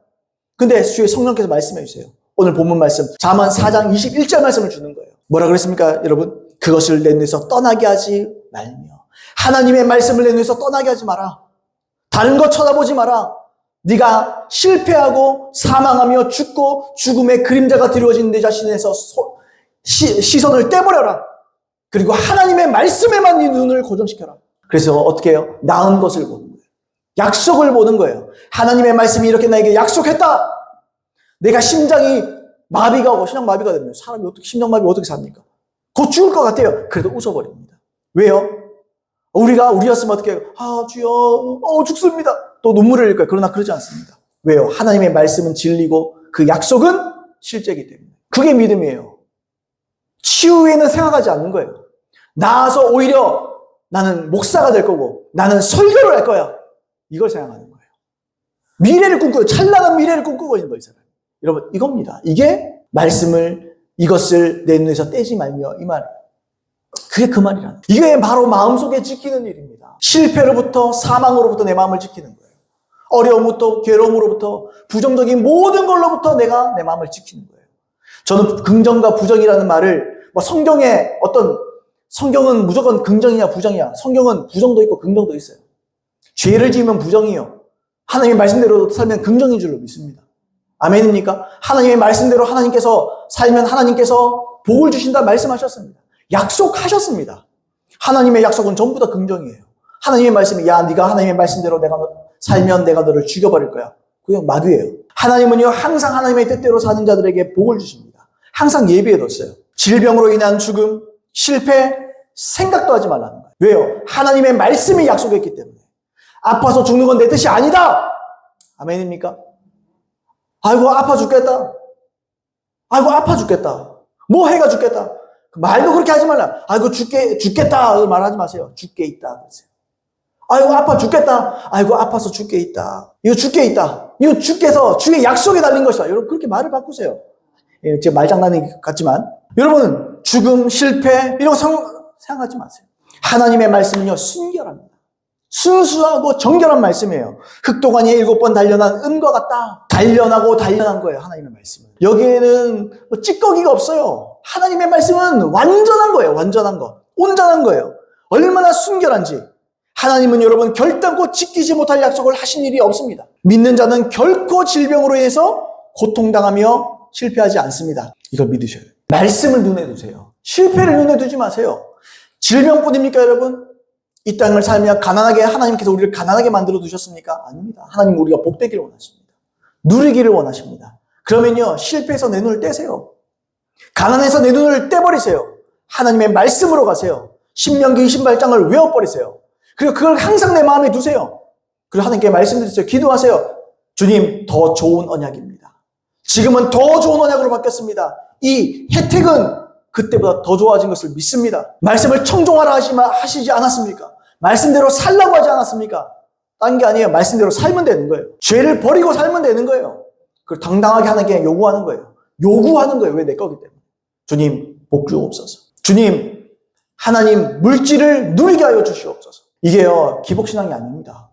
근데 주의 성령께서 말씀해 주세요. 오늘 본문 말씀 잠언 4장 21절 말씀을 주는 거예요. 뭐라 그랬습니까 여러분? 그것을 내 눈에서 떠나게 하지 말며. 하나님의 말씀을 내 눈에서 떠나게 하지 마라. 다른 거 쳐다보지 마라. 네가 실패하고 사망하며 죽고 죽음의 그림자가 드리워진 내 자신에서 시선을 떼버려라. 그리고 하나님의 말씀에만 네 눈을 고정시켜라. 그래서 어떻게 해요? 나은 것을 보는 거예요. 약속을 보는 거예요. 하나님의 말씀이 이렇게 나에게 약속했다. 내가 심장이 마비가 오고 심장마비가 되면 사람이 어떻게 심장마비 어떻게 삽니까? 곧 죽을 것 같아요. 그래도 웃어버립니다. 왜요? 우리였으면 어떻게 해요? 아 주여 죽습니다. 또 눈물을 흘릴 거예요. 그러나 그러지 않습니다. 왜요? 하나님의 말씀은 진리고 그 약속은 실제이기 때문에. 그게 믿음이에요. 치유에는 생각하지 않는 거예요. 나아서 오히려 나는 목사가 될 거고 나는 설교를 할 거야. 이걸 생각하는 거예요. 미래를 꿈꾸고 찬란한 미래를 꿈꾸고 있는 거예요. 여러분 이겁니다. 이게 말씀을 이것을 내 눈에서 떼지 말며 이 말. 그게 그 말이라는 거예요. 이게 바로 마음속에 지키는 일입니다. 실패로부터 사망으로부터 내 마음을 지키는 거예요. 어려움부터 괴로움으로부터 부정적인 모든 걸로부터 내가 내 마음을 지키는 거예요. 저는 긍정과 부정이라는 말을 성경은 무조건 긍정이냐 부정이냐. 성경은 부정도 있고 긍정도 있어요. 죄를 지으면 부정이요. 하나님의 말씀대로 살면 긍정인 줄로 믿습니다. 아멘입니까? 하나님의 말씀대로 하나님께서 살면 하나님께서 복을 주신다 말씀하셨습니다. 약속하셨습니다. 하나님의 약속은 전부 다 긍정이에요. 하나님의 말씀이 네가 하나님의 말씀대로 내가 살면 내가 너를 죽여버릴 거야. 그게 마귀예요. 하나님은요 항상 하나님의 뜻대로 사는 자들에게 복을 주십니다. 항상 예비해뒀어요. 질병으로 인한 죽음, 실패 생각도 하지 말라는 거예요. 왜요? 하나님의 말씀이 약속했기 때문에. 아파서 죽는 건 내 뜻이 아니다. 아멘입니까? 아이고 아파 죽겠다. 아이고 아파 죽겠다. 뭐 해가 죽겠다. 말도 그렇게 하지 말라. 아이고 죽겠다 말하지 마세요. 죽게 있다 그러세요. 아이고 아파 죽겠다. 아이고 아파서 죽게 있다. 이거 죽게 있다. 이거 주께서 주의 약속에 달린 것이다. 여러분 그렇게 말을 바꾸세요. 예, 제 말장난이 같지만 여러분 죽음, 실패 이런 거 생각하지 마세요. 하나님의 말씀은요 순결합니다. 순수하고 정결한 말씀이에요. 흑도가니에 7번 단련한 은과 같다. 단련하고 단련한 거예요. 하나님의 말씀은. 여기에는 뭐 찌꺼기가 없어요. 하나님의 말씀은 완전한 거예요. 완전한 거. 온전한 거예요. 얼마나 순결한지. 하나님은 여러분 결단코 지키지 못할 약속을 하신 일이 없습니다. 믿는 자는 결코 질병으로 인해서 고통당하며 실패하지 않습니다. 이걸 믿으셔야 돼요. 말씀을 눈에 두세요. 실패를 눈에 두지 마세요. 질병뿐입니까 여러분? 이 땅을 살며 가난하게 하나님께서 우리를 가난하게 만들어 두셨습니까? 아닙니다. 하나님은 우리가 복되기를 원하십니다. 누리기를 원하십니다. 그러면요 실패해서 내 눈을 떼세요. 가난해서 내 눈을 떼버리세요. 하나님의 말씀으로 가세요. 신명기 28장을 외워버리세요. 그리고 그걸 항상 내 마음에 두세요. 그리고 하나님께 말씀드리세요. 기도하세요. 주님 더 좋은 언약입니다. 지금은 더 좋은 언약으로 바뀌었습니다. 이 혜택은 그때보다 더 좋아진 것을 믿습니다. 말씀을 청종하라 하시지 않았습니까? 말씀대로 살라고 하지 않았습니까? 딴 게 아니에요. 말씀대로 살면 되는 거예요. 죄를 버리고 살면 되는 거예요. 그걸 당당하게 하나님께 요구하는 거예요. 요구하는 거예요. 왜 내 거기 때문에. 주님 복 주옵소서. 주님 하나님 물질을 누리게 하여 주시옵소서. 이게요 기복신앙이 아닙니다.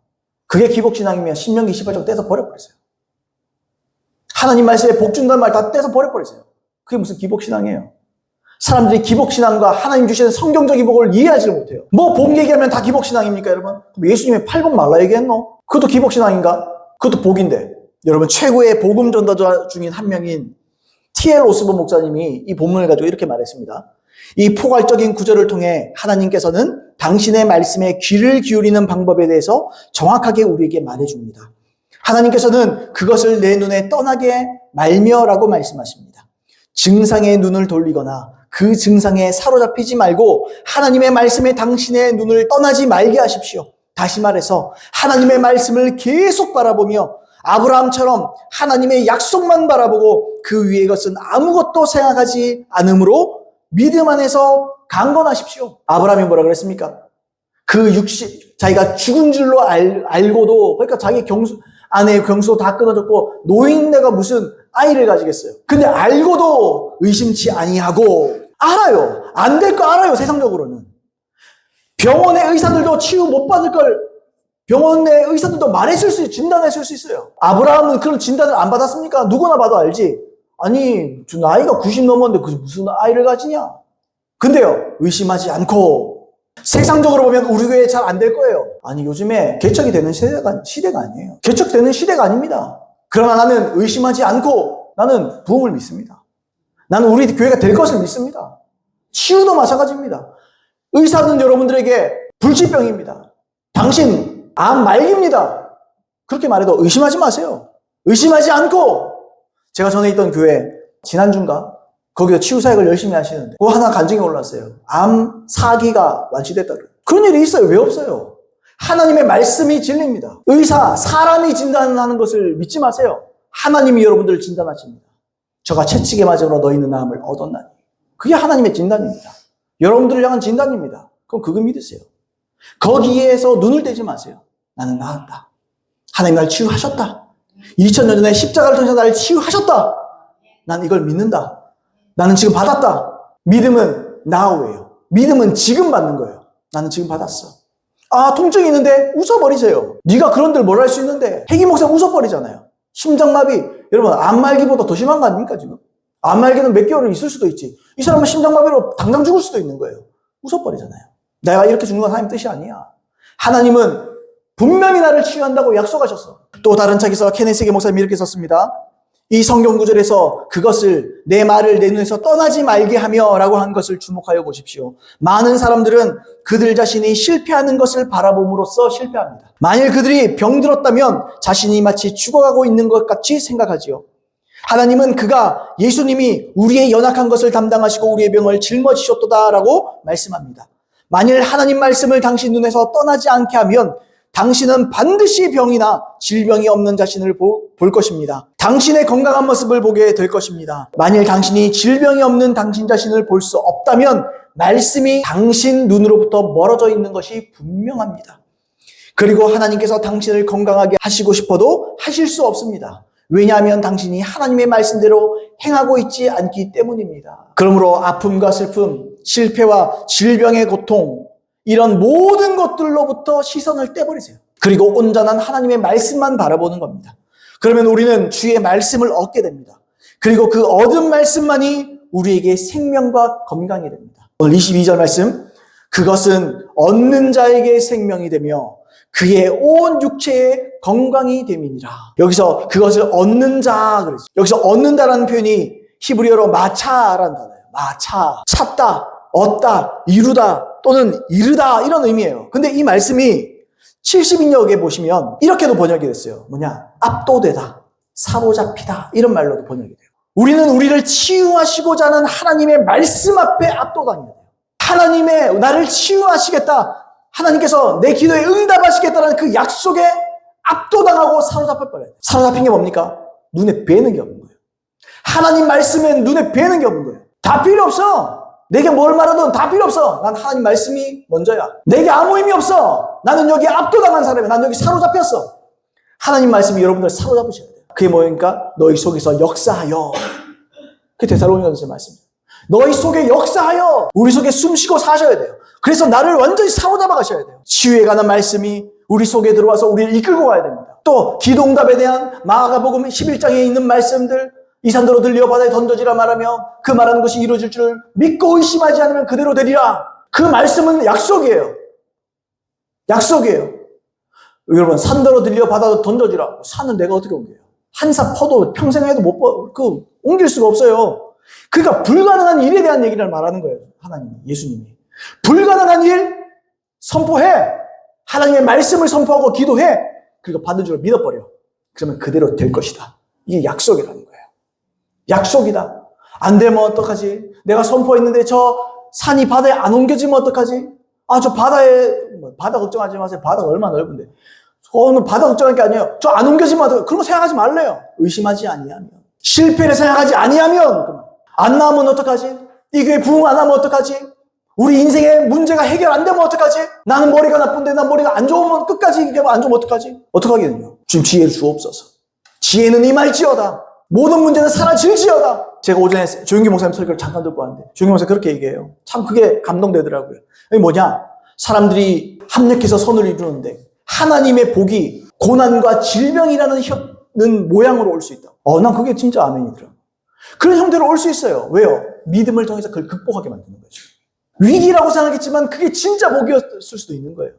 그게 기복신앙이면 신명기 28장 떼서 버려버리세요. 하나님 말씀에 복 준다는 말 다 떼서 버려버리세요. 그게 무슨 기복신앙이에요. 사람들이 기복신앙과 하나님 주시는 성경적인 복을 이해하지 못해요. 뭐 복 얘기하면 다 기복신앙입니까 여러분? 그럼 예수님이 팔복 말라 얘기했노? 그것도 기복신앙인가? 그것도 복인데. 여러분 최고의 복음 전도자 중인 한 명인 T.L. 오스본 목사님이 이 본문을 가지고 이렇게 말했습니다. 이 포괄적인 구절을 통해 하나님께서는 당신의 말씀에 귀를 기울이는 방법에 대해서 정확하게 우리에게 말해줍니다. 하나님께서는 그것을 내 눈에 떠나게 말며라고 말씀하십니다. 증상에 눈을 돌리거나 그 증상에 사로잡히지 말고 하나님의 말씀에 당신의 눈을 떠나지 말게 하십시오. 다시 말해서 하나님의 말씀을 계속 바라보며 아브라함처럼 하나님의 약속만 바라보고 그 위의 것은 아무것도 생각하지 않으므로 믿음 안에서 강건하십시오. 아브라함이 뭐라 그랬습니까? 자기가 죽은 줄로 알고도, 그러니까 자기 아내의 경수도 다 끊어졌고 노인네가 무슨 아이를 가지겠어요. 근데 알고도 의심치 아니하고 알아요. 안 될 거 알아요. 세상적으로는. 병원의 의사들도 치유 못 받을 걸 병원의 의사들도 말했을 수 있어요. 진단했을 수 있어요. 아브라함은 그런 진단을 안 받았습니까? 누구나 봐도 알지. 아니 나이가 90 넘었는데 무슨 아이를 가지냐. 근데요 의심하지 않고. 세상적으로 보면 우리 교회 잘 안 될 거예요. 아니 요즘에 개척이 되는 시대가 아니에요. 개척되는 시대가 아닙니다. 그러나 나는 의심하지 않고 나는 부흥을 믿습니다. 나는 우리 교회가 될 것을 믿습니다. 치유도 마찬가지입니다. 의사는 여러분들에게 불치병입니다. 당신 암 말기입니다. 그렇게 말해도 의심하지 마세요. 의심하지 않고. 제가 전에 있던 교회 지난주인가 거기서 치유사역을 열심히 하시는데 그거 하나 간증이 올랐어요. 암 4기가 완치됐다고. 그런 일이 있어요. 왜 없어요? 하나님의 말씀이 진리입니다. 의사, 사람이 진단하는 것을 믿지 마세요. 하나님이 여러분들을 진단하십니다. 저가 채찍에 맞으므로 너희는 나음을 얻었나니. 그게 하나님의 진단입니다. 여러분들을 향한 진단입니다. 그럼 그거 믿으세요. 거기에서 눈을 떼지 마세요. 나는 나았다. 하나님 날 치유하셨다. 2000년 전에 십자가를 통해서 나를 치유하셨다. 난 이걸 믿는다. 나는 지금 받았다. 믿음은 now예요. 믿음은 지금 받는 거예요. 나는 지금 받았어. 아, 통증이 있는데 웃어버리세요. 네가 그런들 뭘 할 수 있는데. 혜기 목사 웃어버리잖아요. 심장마비. 여러분 암말기보다 더 심한 거 아닙니까 지금? 암말기는 몇 개월은 있을 수도 있지. 이 사람은 심장마비로 당장 죽을 수도 있는 거예요. 웃어버리잖아요. 내가 이렇게 죽는 건 하나님 뜻이 아니야. 하나님은 분명히 나를 치유한다고 약속하셨어. 또 다른 책에서 케네스 게 목사님이 이렇게 썼습니다. 이 성경 구절에서 그것을 내 말을 내 눈에서 떠나지 말게 하며 라고 한 것을 주목하여 보십시오. 많은 사람들은 그들 자신이 실패하는 것을 바라봄으로써 실패합니다. 만일 그들이 병들었다면 자신이 마치 죽어가고 있는 것 같이 생각하지요. 하나님은 그가 예수님이 우리의 연약한 것을 담당하시고 우리의 병을 짊어지셨도다 라고 말씀합니다. 만일 하나님 말씀을 당신 눈에서 떠나지 않게 하면 당신은 반드시 병이나 질병이 없는 자신을 볼 것입니다. 당신의 건강한 모습을 보게 될 것입니다. 만일 당신이 질병이 없는 당신 자신을 볼 수 없다면 말씀이 당신 눈으로부터 멀어져 있는 것이 분명합니다. 그리고 하나님께서 당신을 건강하게 하시고 싶어도 하실 수 없습니다. 왜냐하면 당신이 하나님의 말씀대로 행하고 있지 않기 때문입니다. 그러므로 아픔과 슬픔, 실패와 질병의 고통, 이런 모든 것들로부터 시선을 떼버리세요. 그리고 온전한 하나님의 말씀만 바라보는 겁니다. 그러면 우리는 주의 말씀을 얻게 됩니다. 그리고 그 얻은 말씀만이 우리에게 생명과 건강이 됩니다. 오늘 22절 말씀, 그것은 얻는 자에게 생명이 되며 그의 온 육체에 건강이 됨이니라. 여기서 그것을 얻는 자 그랬어요. 여기서 얻는다라는 표현이 히브리어로 마차라는 단어예요. 마차, 찾다, 얻다, 이루다 또는 이르다 이런 의미예요. 근데 이 말씀이 70인역에 보시면 이렇게도 번역이 됐어요. 뭐냐? 압도되다, 사로잡히다 이런 말로도 번역이 돼요. 우리는 우리를 치유하시고자 하는 하나님의 말씀 앞에 압도당해야 돼요. 하나님의 나를 치유하시겠다. 하나님께서 내 기도에 응답하시겠다는 그 약속에 압도당하고 사로잡혀버려요. 사로잡힌 게 뭡니까? 눈에 뵈는 게 없는 거예요. 하나님 말씀엔 눈에 뵈는 게 없는 거예요. 다 필요 없어. 내게 뭘 말하든 다 필요 없어. 난 하나님 말씀이 먼저야. 내게 아무 의미 없어. 나는 여기 압도당한 사람이야. 난 여기 사로잡혔어. 하나님 말씀이 여러분들 사로잡으셔야 돼요. 그게 뭐니까? 너희 속에서 역사하여. 그게 데살로니가서 말씀이에요. 너희 속에 역사하여 우리 속에 숨쉬고 사셔야 돼요. 그래서 나를 완전히 사로잡아 가셔야 돼요. 치유에 관한 말씀이 우리 속에 들어와서 우리를 이끌고 가야 됩니다. 또 기도응답에 대한 마가복음 11장에 있는 말씀들, 이 산더러 들려 바다에 던져지라 말하며 그 말하는 것이 이루어질 줄 믿고 의심하지 않으면 그대로 되리라. 그 말씀은 약속이에요. 약속이에요. 여러분, 산더러 들려 바다에 던져지라. 산은 내가 어떻게 옮겨요? 한사 퍼도 평생 해도 옮길 수가 없어요. 그러니까 불가능한 일에 대한 얘기를 말하는 거예요. 하나님이, 예수님이. 불가능한 일 선포해. 하나님의 말씀을 선포하고 기도해. 그리고 받은 줄 믿어버려. 그러면 그대로 될 것이다. 이게 약속이라는 거예요. 약속이다. 안 되면 어떡하지? 내가 선포했는데 저 산이 바다에 안 옮겨지면 어떡하지? 저 바다 걱정하지 마세요. 바다가 얼마나 넓은데. 저는 바다 걱정할 게 아니에요. 저 안 옮겨지면 어떡하지? 그런 거 생각하지 말래요. 의심하지 아니하면. 실패를 생각하지 아니하면. 안 나오면 어떡하지? 이 교회 부흥 안 하면 어떡하지? 우리 인생의 문제가 해결 안 되면 어떡하지? 나는 머리가 나쁜데 난 머리가 안 좋으면 끝까지 되면 안 좋으면 어떡하지? 어떡하겠느냐? 지금 지혜를 주옵소서. 지혜는 임할지어다. 모든 문제는 사라질지어다. 제가 오전에 조용기 목사님 설교를 잠깐 듣고 왔는데 조용기 목사님 그렇게 얘기해요. 참 그게 감동되더라고요. 이게 뭐냐? 사람들이 합력해서 선을 이루는데 하나님의 복이 고난과 질병이라는 모양으로 올 수 있다. 난 그게 진짜 아멘이더라고요. 그런 형태로 올 수 있어요. 왜요? 믿음을 통해서 그걸 극복하게 만드는 거죠. 위기라고 생각했지만 그게 진짜 복이었을 수도 있는 거예요.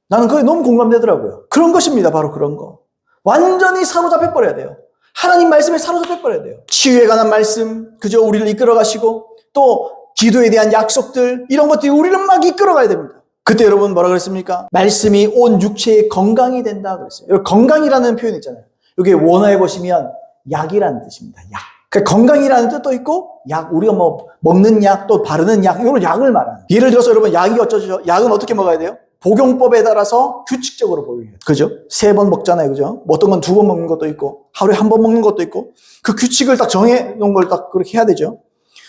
나는 그게 너무 공감되더라고요. 그런 것입니다. 바로 그런 거. 완전히 사로잡혀 버려야 돼요. 하나님 말씀에 사로잡혀 버려야 돼요. 치유에 관한 말씀, 그저 우리를 이끌어 가시고 또 기도에 대한 약속들 이런 것들이 우리를 막 이끌어 가야 됩니다. 그때 여러분 뭐라 그랬습니까? 말씀이 온 육체의 건강이 된다 그랬어요. 여기 건강이라는 표현 있잖아요. 여기 원어에 보시면 약이라는 뜻입니다. 약. 그러니까 건강이라는 뜻도 있고 약, 우리가 뭐 먹는 약 또 바르는 약 이런 약을 말하는. 예를 들어서 여러분 약이 어쩌죠? 약은 어떻게 먹어야 돼요? 복용법에 따라서 규칙적으로 복용해요. 그죠? 3번 먹잖아요. 그죠? 어떤 건 2번 먹는 것도 있고 하루에 1번 먹는 것도 있고 그 규칙을 딱 정해 놓은 걸 딱 그렇게 해야 되죠.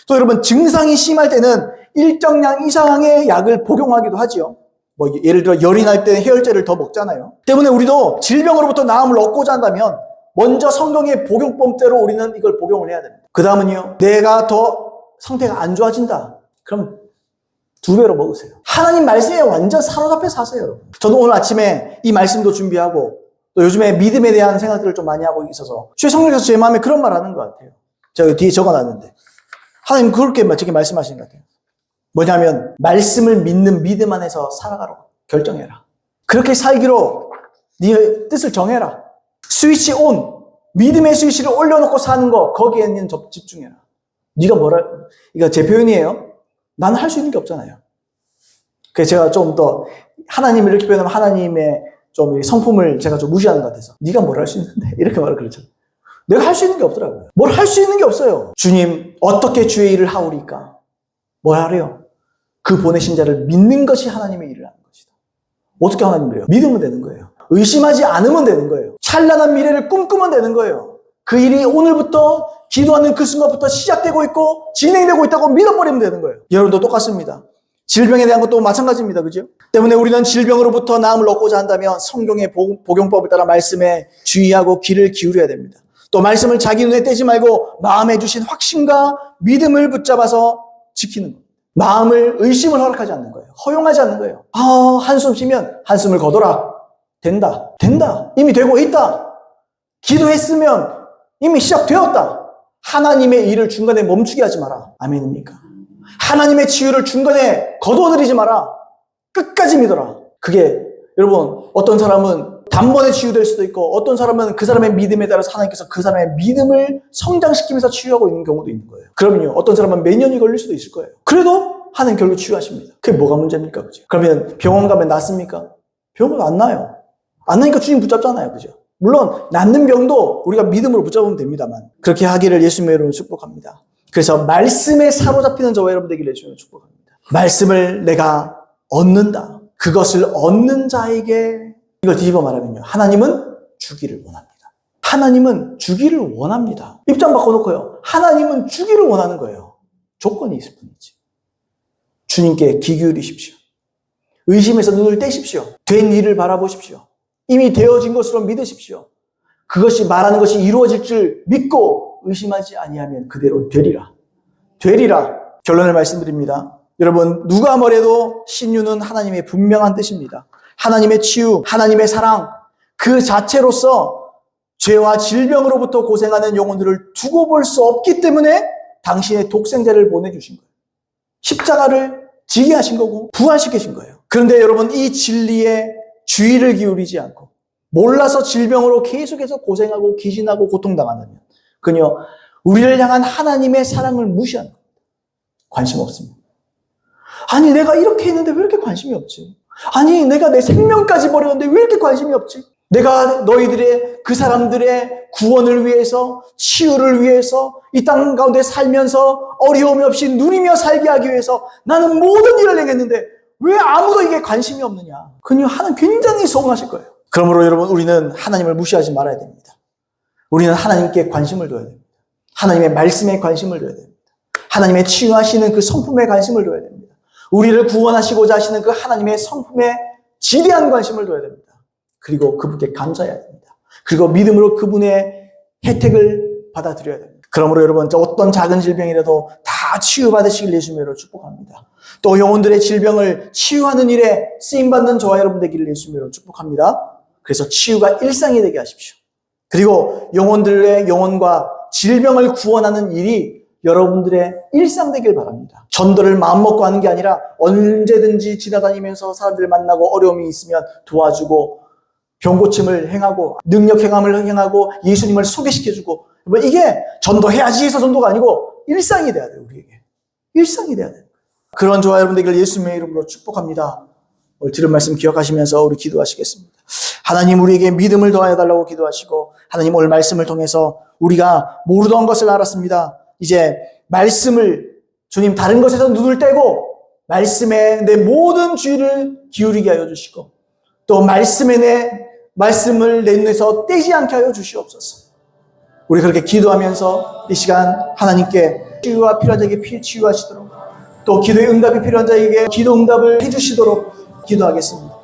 또 여러분 증상이 심할 때는 일정량 이상의 약을 복용하기도 하지요. 뭐 예를 들어 열이 날 때 해열제를 더 먹잖아요. 때문에 우리도 질병으로부터 나음을 얻고자 한다면 먼저 성경의 복용법대로 우리는 이걸 복용을 해야 됩니다. 그 다음은요. 내가 더 상태가 안 좋아진다. 그럼 2배로 먹으세요. 하나님 말씀에 완전 사로잡혀 사세요. 여러분. 저도 오늘 아침에 이 말씀도 준비하고 또 요즘에 믿음에 대한 생각들을 좀 많이 하고 있어서 주의 성령께서 제 마음에 그런 말 하는 것 같아요. 제가 뒤에 적어놨는데 하나님 그렇게 저렇게 말씀하시는 것 같아요. 뭐냐면 말씀을 믿는 믿음 안에서 살아가라고 결정해라. 그렇게 살기로 네 뜻을 정해라. 스위치 온, 믿음의 스위치를 올려놓고 사는 거 거기에는 집중해라. 네가 이거 제 표현이에요. 나는 할 수 있는 게 없잖아요. 그래서 제가 좀 더 하나님을 이렇게 표현하면 하나님의 좀 성품을 제가 좀 무시하는 것 같아서 네가 뭘 할 수 있는데 이렇게 말을 그렇죠. 내가 할 수 있는 게 없더라고요. 뭘 할 수 있는 게 없어요. 주님 어떻게 주의 일을 하오리까? 뭘 하래요? 그 보내신 자를 믿는 것이 하나님의 일을 하는 것이다. 어떻게 하나님을 해요? 믿으면 되는 거예요. 의심하지 않으면 되는 거예요. 찬란한 미래를 꿈꾸면 되는 거예요. 그 일이 오늘부터 기도하는 그 순간부터 시작되고 있고 진행되고 있다고 믿어버리면 되는 거예요. 여러분도 똑같습니다. 질병에 대한 것도 마찬가지입니다. 그죠? 때문에 우리는 질병으로부터 나음을 얻고자 한다면 성경의 복용법을 따라 말씀에 주의하고 귀를 기울여야 됩니다. 또 말씀을 자기 눈에 떼지 말고 마음에 주신 확신과 믿음을 붙잡아서 지키는 거예요. 마음을 의심을 허락하지 않는 거예요. 허용하지 않는 거예요. 한숨 쉬면 한숨을 거둬라. 된다. 이미 되고 있다. 기도했으면 이미 시작되었다. 하나님의 일을 중간에 멈추게 하지 마라. 아멘입니까? 하나님의 치유를 중간에 거둬들이지 마라. 끝까지 믿어라. 그게 여러분 어떤 사람은 단번에 치유될 수도 있고 어떤 사람은 그 사람의 믿음에 따라서 하나님께서 그 사람의 믿음을 성장시키면서 치유하고 있는 경우도 있는 거예요. 그러면요 어떤 사람은 몇 년이 걸릴 수도 있을 거예요. 그래도 하나님 결국 치유하십니다. 그게 뭐가 문제입니까? 그죠? 그러면 병원 가면 낫습니까? 병원 안 나요. 안 나니까 주님 붙잡잖아요. 그죠? 물론 낫는 병도 우리가 믿음으로 붙잡으면 됩니다만 그렇게 하기를 예수님의 이름으로 축복합니다. 그래서 말씀에 사로잡히는 저와 여러분 되기를 예수님으로 축복합니다. 말씀을 내가 얻는다. 그것을 얻는 자에게 이걸 뒤집어 말하면요. 하나님은 주기를 원합니다. 하나님은 주기를 원합니다. 입장 바꿔놓고요. 하나님은 주기를 원하는 거예요. 조건이 있을 뿐이지. 주님께 귀 기울이십시오. 의심에서 눈을 떼십시오. 된 일을 바라보십시오. 이미 되어진 것으로 믿으십시오. 그것이 말하는 것이 이루어질 줄 믿고 의심하지 아니하면 그대로 되리라. 결론을 말씀드립니다. 여러분 누가 뭐래도 신유는 하나님의 분명한 뜻입니다. 하나님의 치유, 하나님의 사랑 그 자체로서 죄와 질병으로부터 고생하는 영혼들을 두고 볼 수 없기 때문에 당신의 독생자를 보내주신 거예요. 십자가를 지게 하신 거고 부활시키신 거예요. 그런데 여러분 이 진리에 주의를 기울이지 않고 몰라서 질병으로 계속해서 고생하고 기진하고 고통당한다면 그녀 우리를 향한 하나님의 사랑을 무시하는 겁니다. 관심 없습니다. 아니, 내가 이렇게 했는데 왜 이렇게 관심이 없지? 아니, 내가 내 생명까지 버렸는데 왜 이렇게 관심이 없지? 내가 너희들의, 그 사람들의 구원을 위해서, 치유를 위해서, 이 땅 가운데 살면서 어려움이 없이 누리며 살게 하기 위해서 나는 모든 일을 행했는데 왜 아무도 이게 관심이 없느냐? 그냥 하나님 굉장히 서운하실 거예요. 그러므로 여러분, 우리는 하나님을 무시하지 말아야 됩니다. 우리는 하나님께 관심을 둬야 됩니다. 하나님의 말씀에 관심을 둬야 됩니다. 하나님의 치유하시는 그 성품에 관심을 둬야 됩니다. 우리를 구원하시고자 하시는 그 하나님의 성품에 지대한 관심을 둬야 됩니다. 그리고 그분께 감사해야 됩니다. 그리고 믿음으로 그분의 혜택을 받아들여야 됩니다. 그러므로 여러분, 어떤 작은 질병이라도 다 치유받으시길 예수님으로 축복합니다. 또 영혼들의 질병을 치유하는 일에 쓰임받는 저와 여러분 되기를 예수님으로 축복합니다. 그래서 치유가 일상이 되게 하십시오. 그리고 영혼들의 영혼과 질병을 구원하는 일이 여러분들의 일상 되길 바랍니다. 전도를 마음먹고 하는 게 아니라 언제든지 지나다니면서 사람들 만나고 어려움이 있으면 도와주고 병고침을 행하고 능력 행함을 행하고 예수님을 소개시켜주고, 이게 전도해야지 해서 전도가 아니고 일상이 돼야 돼요. 우리에게 일상이 돼야 돼요. 그런 저와 여러분 되기를 예수님의 이름으로 축복합니다. 오늘 들은 말씀 기억하시면서 우리 기도하시겠습니다. 하나님, 우리에게 믿음을 더하여 달라고 기도하시고, 하나님 오늘 말씀을 통해서 우리가 모르던 것을 알았습니다. 이제 말씀을, 주님, 다른 것에서 눈을 떼고 말씀에 내 모든 주의를 기울이게 하여 주시고, 또 말씀을 내 눈에서 떼지 않게 하여 주시옵소서. 우리 그렇게 기도하면서 이 시간 하나님께 치유가 필요한 자에게 치유하시도록, 또 기도의 응답이 필요한 자에게 기도 응답을 해주시도록 기도하겠습니다.